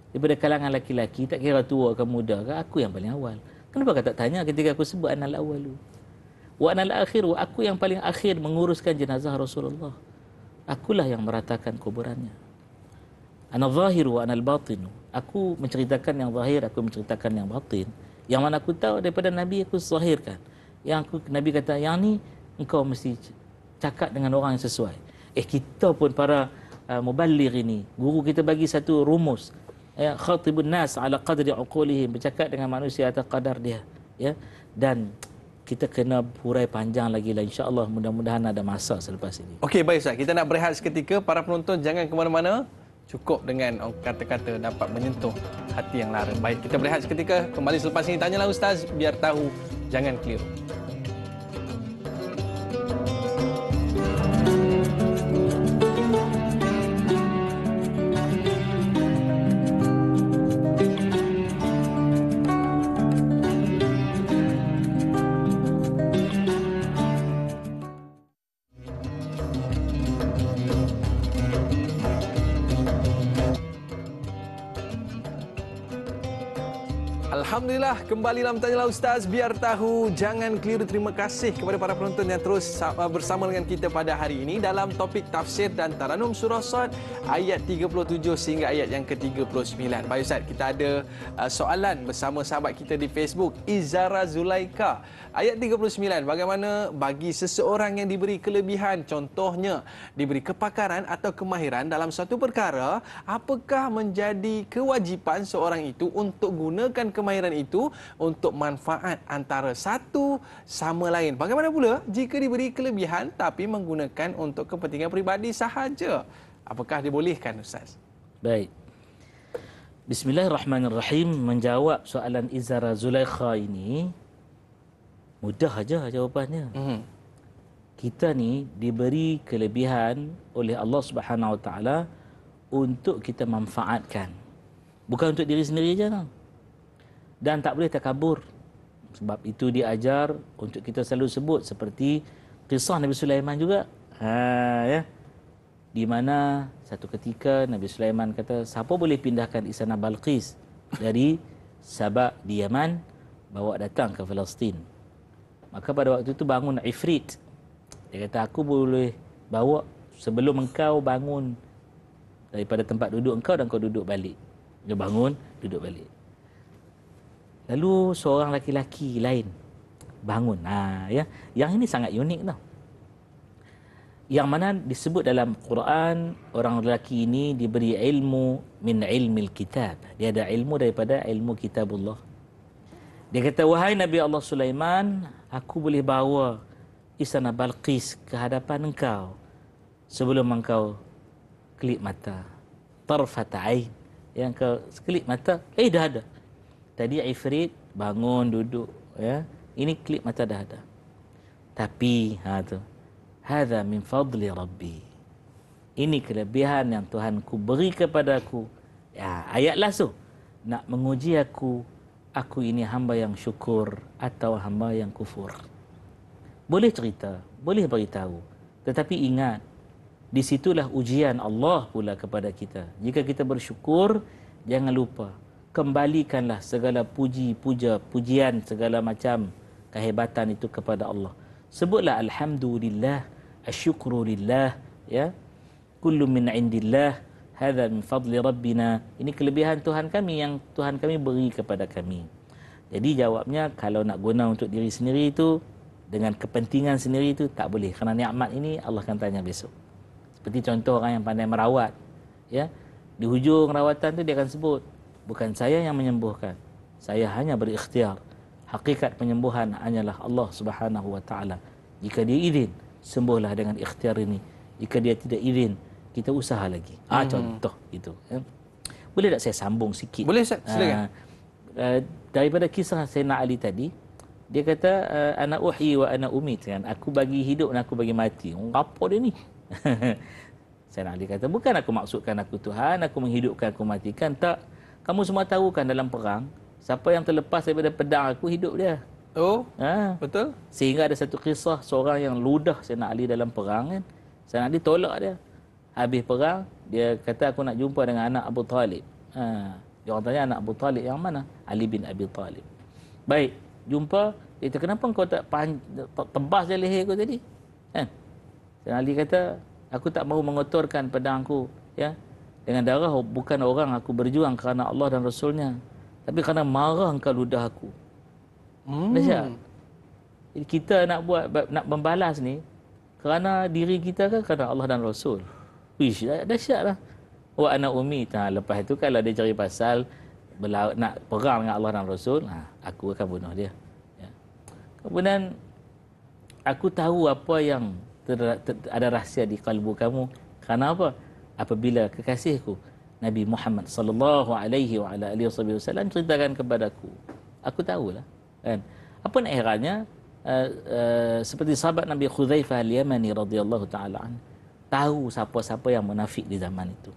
Daripada kalangan laki-laki, tak kira tua ke muda ke, aku yang paling awal. Kenapa kau tak tanya ketika aku sebut anal awwalu? Wa anal akhiru, aku yang paling akhir menguruskan jenazah Rasulullah. Akulah yang meratakan kuburannya. Ana zahiru wa anal batinu. Aku menceritakan yang zahir, aku menceritakan yang batin. Yang mana aku tahu daripada Nabi aku zahirkan. Yang Nabi kata, yang ni engkau mesti cakap dengan orang yang sesuai. Kita pun para muballigh ini, guru kita bagi satu rumus. Khatibun nas ala qadri uqulihim, bercakap dengan manusia atas kadar dia, ya. Dan kita kena hurai panjang lagi lah, insya-Allah. Mudah-mudahan ada masa selepas ini. Okey, baik Ustaz. Kita nak berehat seketika. Para penonton jangan ke mana-mana. Cukup dengan kata-kata dapat menyentuh hati yang lara. Baik, kita berehat seketika. Kembali selepas ini. Tanyalah Ustaz, biar tahu, jangan keliru. Alhamdulillah, kembali dalam Tanyalah Ustaz, biar tahu, jangan keliru. Terima kasih kepada para penonton yang terus bersama dengan kita pada hari ini dalam topik tafsir dan taranum surah Sad ayat 37 sehingga ayat yang ke-39. Baik Ustaz, kita ada soalan bersama sahabat kita di Facebook, Izara Zulaika. Ayat 39, bagaimana bagi seseorang yang diberi kelebihan, contohnya diberi kepakaran atau kemahiran dalam suatu perkara, apakah menjadi kewajipan seorang itu untuk gunakan kemahiran itu untuk manfaat antara satu sama lain? Bagaimana pula jika diberi kelebihan tapi menggunakan untuk kepentingan peribadi sahaja? Apakah dibolehkan, Ustaz? Baik. Bismillahirrahmanirrahim. Menjawab soalan Izara Zulaikha ini mudah aja jawapannya. Kita ni diberi kelebihan oleh Allah Subhanahu Wa Taala untuk kita manfaatkan. Bukan untuk diri sendiri je tau. Dan tak boleh takabur. Sebab itu diajar untuk kita selalu sebut seperti kisah Nabi Sulaiman juga. Ya. Di mana satu ketika Nabi Sulaiman kata, siapa boleh pindahkan istana Balqis dari Sabah di Yaman, bawa datang ke Palestin. Maka pada waktu itu bangun Ifrit. Dia kata, aku boleh bawa sebelum engkau bangun daripada tempat duduk engkau dan kau duduk balik. Dia bangun, duduk balik. Lalu seorang laki-laki lain bangun. Ya, yang ini sangat unik tau. Yang mana disebut dalam Quran, orang lelaki ini diberi ilmu min ilmil kitab. Dia ada ilmu daripada ilmu kitabullah. Dia kata, wahai Nabi Allah Sulaiman, aku boleh bawa Istana Balqis ke hadapan engkau sebelum engkau kelip mata. Tarfat ain. Yang kau kelip mata, dah ada. Tadi Ifrit bangun, duduk. Ya. Ini kelip mata dah ada. Tapi, hadza min fadli Rabbi. Ini kelebihan yang Tuhanku beri kepadaku. Ya, ayat langsung. Nak menguji aku ini hamba yang syukur atau hamba yang kufur. Boleh cerita, boleh beritahu. Tetapi ingat, di situlah ujian Allah pula kepada kita. Jika kita bersyukur, jangan lupa, kembalikanlah segala pujian, segala macam kehebatan itu kepada Allah. Sebutlah alhamdulillah, asyukrulillah, ya. Kullu min indillah, hadza min fadli rabbina. Ini kelebihan Tuhan kami yang Tuhan kami beri kepada kami. Jadi jawabnya, kalau nak guna untuk diri sendiri itu dengan kepentingan sendiri itu tak boleh. Kerana nikmat ini Allah akan tanya besok. Seperti contoh orang yang pandai merawat, ya. Di hujung rawatan tu dia akan sebut, bukan saya yang menyembuhkan, saya hanya berikhtiar. Hakikat penyembuhan hanyalah Allah Subhanahu wa taala. Jika dia izin, sembuhlah dengan ikhtiar ini. Jika dia tidak izin, kita usaha lagi. Contoh gitu, ya. Boleh tak saya sambung sikit? Boleh, Ustaz, silakan. Daripada kisah Sayyidina Ali tadi, dia kata, ana uhyi wa ana umit, kan? Aku bagi hidup dan aku bagi mati. Apa dia ni? Sayyidina Ali kata, bukan aku maksudkan aku Tuhan, aku menghidupkan, aku matikan. Tak. Kamu semua tahu kan dalam perang, siapa yang terlepas daripada pedang aku, hidup dia. Oh, betul. Sehingga ada satu kisah seorang yang ludah Sayyidina Ali dalam perang, kan? Sayyidina Ali tolak dia. Habis perang, dia kata, aku nak jumpa dengan anak Abu Talib. Dia orang tanya, anak Abu Talib yang mana? Ali bin Abi Talib. Baik, jumpa. Dia kata, kenapa kau tak tebas je leher kau tadi? Kan? Sayyidina Ali kata, aku tak mahu mengotorkan pedangku, ya, dengan darah bukan orang aku berjuang kerana Allah dan Rasulnya, tapi kerana marah engkau ludah aku. Dahsyat. Jadi kita nak membalas ni kerana diri kita kan, kerana Allah dan Rasul. Wish, dahsyatlah. Wa ana umi. Lepas itu kalau dia cari pasal nak perang dengan Allah dan Rasul, aku akan bunuh dia. Ya. Kemudian aku tahu apa yang ada rahsia di kalbu kamu. Kerana apa? Apabila kekasihku Nabi Muhammad sallallahu alaihi wa ala alihi wasallam ceritakan kepadaku, aku tahulah, kan. Apa nak herannya, seperti sahabat Nabi Khuzaifah al-Yamani radhiyallahu taala an tahu siapa-siapa yang munafik di zaman itu.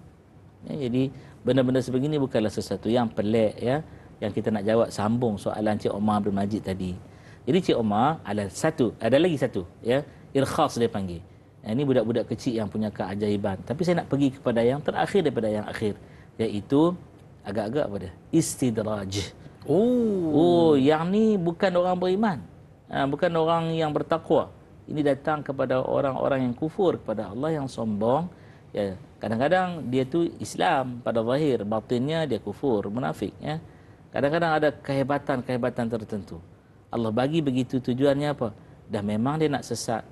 Ya, jadi benda-benda sebegini bukanlah sesuatu yang pelik, ya, yang kita nak jawab sambung soalan Cik Omar Abdul Majid tadi. Jadi Cik Omar ada lagi satu, ya, irkhas dia panggil. Ini budak-budak kecil yang punya keajaiban. Tapi saya nak pergi kepada yang terakhir daripada yang akhir, iaitu agak-agak apa dia? Istidraj. Yang ni bukan orang beriman, bukan orang yang bertakwa. Ini datang kepada orang-orang yang kufur kepada Allah, yang sombong. Ya, kadang-kadang dia tu Islam pada zahir, batinnya dia kufur, munafik. Ya. Kadang-kadang ada kehebatan tertentu. Allah bagi begitu, tujuannya apa? Dah memang dia nak sesat.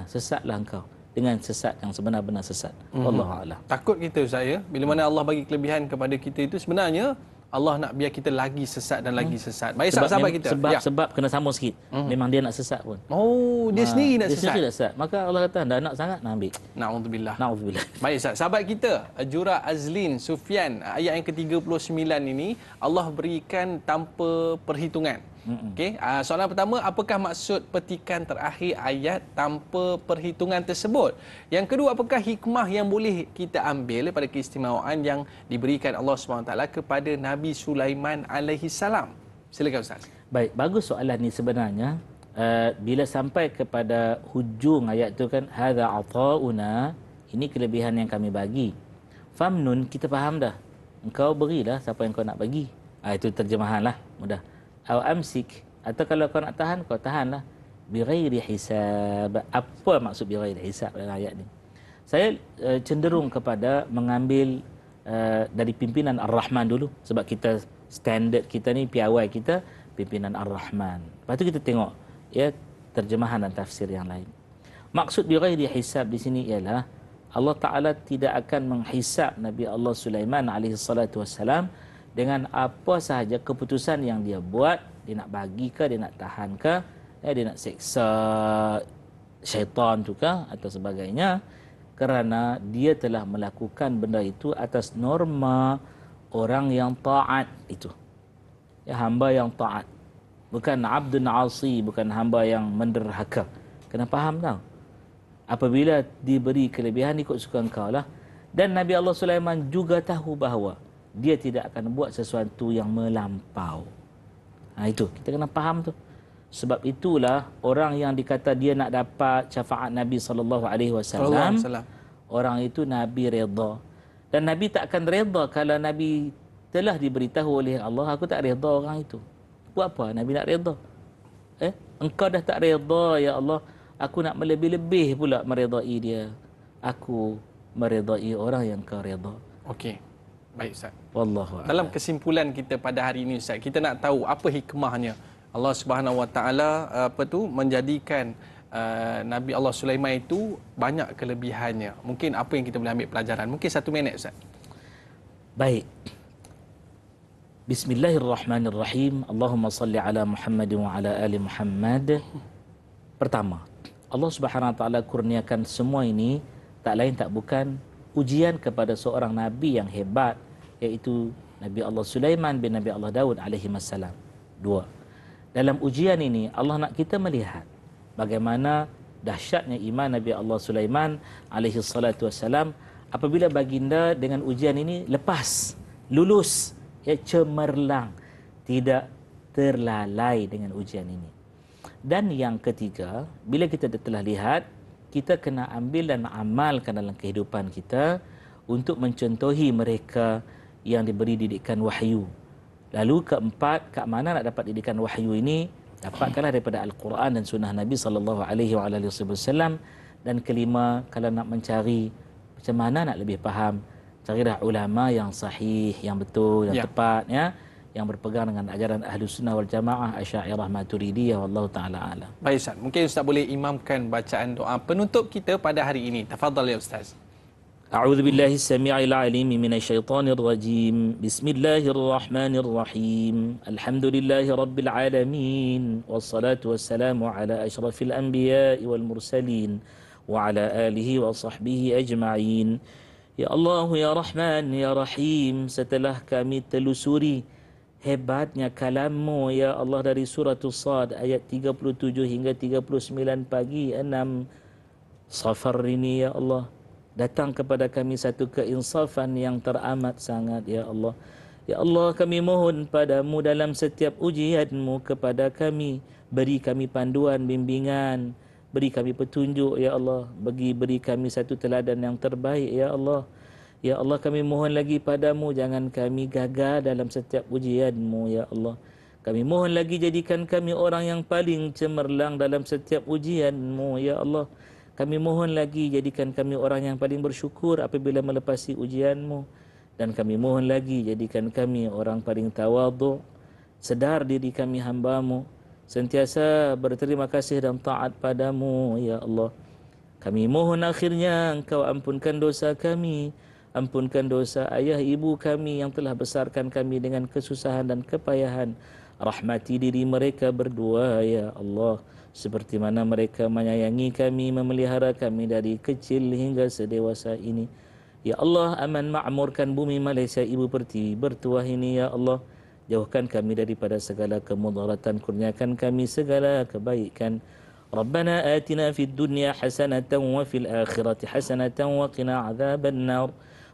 Sesatlah engkau dengan sesat yang sebenar-benar sesat. Wallahu a'lam. Takut kita, Ustaz, ya, bila mana Allah bagi kelebihan kepada kita itu, sebenarnya Allah nak biar kita lagi sesat dan lagi sesat. Baik, sahabat kita. Sebab kena sambung sikit. Memang dia nak sesat pun. Dia sendiri nak sesat. Dia sendiri nak sesat. Maka Allah kata, dah nak sangat, nak ambil. Na'udzubillah. Baik, sahabat kita, Jura Azlin Sufyan, ayat yang ke-39 ini, Allah berikan tanpa perhitungan. Okey, soalan pertama, apakah maksud petikan terakhir ayat tanpa perhitungan tersebut? Yang kedua, apakah hikmah yang boleh kita ambil daripada keistimewaan yang diberikan Allah SWT kepada Nabi Sulaiman alaihi salam? Silakan, Ustaz. Baik, bagus soalan ni sebenarnya. Bila sampai kepada hujung ayat tu kan, hadza ata'una, ini kelebihan yang kami bagi. Famnun, kita faham dah. Engkau berilah siapa yang kau nak bagi. Itu terjemahanlah mudah. Au amsik, atau kalau kau nak tahan, kau tahanlah bighairi hisab. Apa maksud bighairi hisab dalam ayat ni? Saya cenderung kepada mengambil dari pimpinan Ar-Rahman dulu, sebab kita standard kita ni, piawai kita pimpinan Ar-Rahman. Lepas tu kita tengok ya terjemahan dan tafsir yang lain. Maksud bighairi hisab di sini ialah Allah Taala tidak akan menghisab Nabi Allah Sulaiman alaihi salatu wassalam dengan apa sahaja keputusan yang dia buat. Dia nak bagi ke, dia nak tahan ke, dia nak seksa syaitan tu ke atau sebagainya, kerana dia telah melakukan benda itu atas norma orang yang taat itu. Ya, hamba yang taat. Bukan abdun asi, bukan hamba yang menderhaka. Kena faham tau. Apabila diberi kelebihan ikut suka engkau lah. Dan Nabi Allah Sulaiman juga tahu bahawa dia tidak akan buat sesuatu yang melampau. Itu kita kena faham tu. Sebab itulah orang yang dikata dia nak dapat syafaat Nabi SAW, orang itu Nabi redha. Dan Nabi tak akan redha kalau Nabi telah diberitahu oleh Allah, aku tak redha orang itu. Buat apa Nabi nak redha? Engkau dah tak redha ya Allah, aku nak melebih-lebih pula meredai dia. Aku meredai orang yang kau redha. Okey. Baik Ustaz. Wallahu a'lam. Dalam kesimpulan kita pada hari ini Ustaz, kita nak tahu apa hikmahnya Allah Subhanahu Wa Taala menjadikan Nabi Allah Sulaiman itu banyak kelebihannya. Mungkin apa yang kita boleh ambil pelajaran? Mungkin 1 minit Ustaz. Baik. Bismillahirrahmanirrahim. Allahumma salli ala Muhammad wa ala ali Muhammad. Pertama, Allah Subhanahu Wa Taala kurniakan semua ini tak lain tak bukan ujian kepada seorang nabi yang hebat, iaitu Nabi Allah Sulaiman bin Nabi Allah Daud alaihi wassalam. 2. Dalam ujian ini Allah nak kita melihat bagaimana dahsyatnya iman Nabi Allah Sulaiman alaihi salatu wassalam apabila baginda dengan ujian ini lepas, lulus, cemerlang, tidak terlalai dengan ujian ini. Dan yang ketiga, bila kita telah lihat, kita kena ambil dan amalkan dalam kehidupan kita untuk mencontohi mereka yang diberi didikan wahyu. Lalu keempat, kat mana nak dapat didikan wahyu ini? Dapatkanlah daripada Al-Quran dan sunnah Nabi SAW. Dan kelima, kalau nak mencari macam mana nak lebih faham, carilah ulama yang sahih, yang betul, yang tepat, yang berpegang dengan ajaran Ahlus Sunnah wal Jamaah, Asy'ariyah, Maturidiyah, wallahu taala alam. Baik Ustaz, mungkin Ustaz boleh imamkan bacaan doa penutup kita pada hari ini. Tafadhal ya Ustaz. A'udzu billahi as-sami'il 'alim minasyaitonir rajim. Bismillahirrahmanirrahim. Alhamdulillahi rabbil alamin wassalatu wassalamu ala asyrafil anbiya'i wal mursalin wa ala alihi wa sahbihi ajma'in. Ya Allah, ya Rahman, ya Rahim, setelah kami telusuri hebatnya kalammu ya Allah dari surah As-Sad ayat 37 hingga 39 pagi 6 Safar ini ya Allah, datang kepada kami satu keinsafan yang teramat sangat ya Allah. Ya Allah, kami mohon padamu dalam setiap ujianmu kepada kami, beri kami panduan, bimbingan, beri kami petunjuk ya Allah, beri kami satu teladan yang terbaik ya Allah. Ya Allah, kami mohon lagi padamu, jangan kami gagal dalam setiap ujianmu ya Allah. Kami mohon lagi, jadikan kami orang yang paling cemerlang dalam setiap ujianmu ya Allah. Kami mohon lagi, jadikan kami orang yang paling bersyukur apabila melepasi ujianmu. Dan kami mohon lagi, jadikan kami orang paling tawadhu, sedar diri kami hambamu, sentiasa berterima kasih dan taat padamu ya Allah. Kami mohon akhirnya engkau ampunkan dosa kami, ampunkan dosa ayah ibu kami yang telah besarkan kami dengan kesusahan dan kepayahan. Rahmati diri mereka berdua ya Allah, seperti mana mereka menyayangi kami, memelihara kami dari kecil hingga sedewasa ini. Ya Allah, aman ma'murkan bumi Malaysia ibu pertiwi bertuah ini ya Allah. Jauhkan kami daripada segala kemudaratan, kurniakan kami segala kebaikan. Rabbana atina fid dunya hasanatan wa fil akhirati hasanatan wa qina adzaban nar.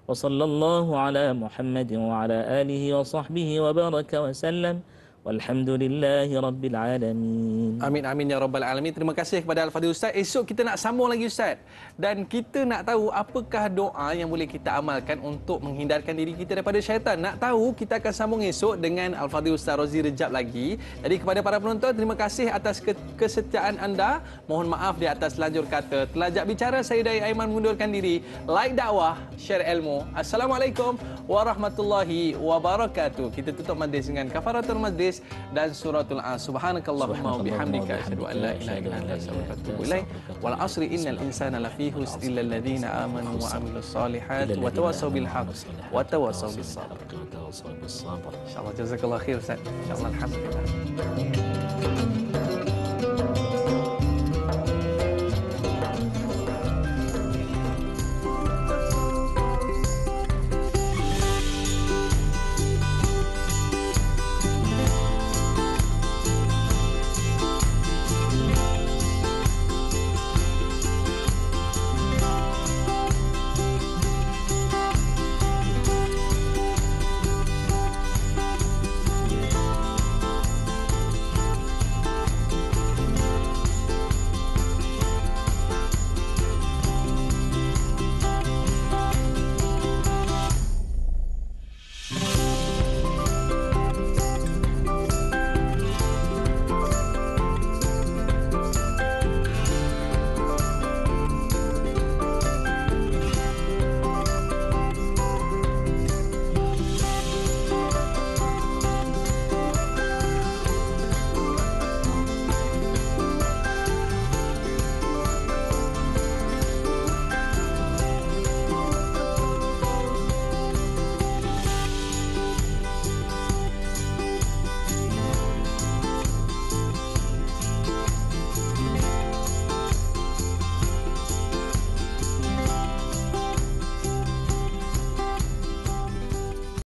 وصلى الله على محمد وعلى آله وصحبه وبارك وسلم Walhamdulillahi rabbil alamin. Amin amin ya rabbal alamin. Terima kasih kepada Al-Fadhil Ustaz. Esok kita nak sambung lagi Ustaz. Dan kita nak tahu apakah doa yang boleh kita amalkan untuk menghindarkan diri kita daripada syaitan. Nak tahu, kita akan sambung esok dengan Al-Fadhil Ustaz Rozi Rejab lagi. Jadi kepada para penonton, terima kasih atas kesetiaan anda. Mohon maaf di atas lanjur kata. Telajak bicara, saya Dai Aiman mengundurkan diri. Like dakwah, share ilmu. Assalamualaikum warahmatullahi wabarakatuh. Kita tutup majlis dengan kafaratul majlis dan suratul As. Subhanakallahumma wa bihamdika asyhadu an la ilaha illa anta astaghfiruka wa atubu ilaik. Wal asri innal insana lafi khusr illa alladhina amanu wa amilus solihat wa tawassaw bil haqq wa tawassaw bis sabr. Insyaallah jazakallahu khair Ustaz. Insyaallah alhamdulillah.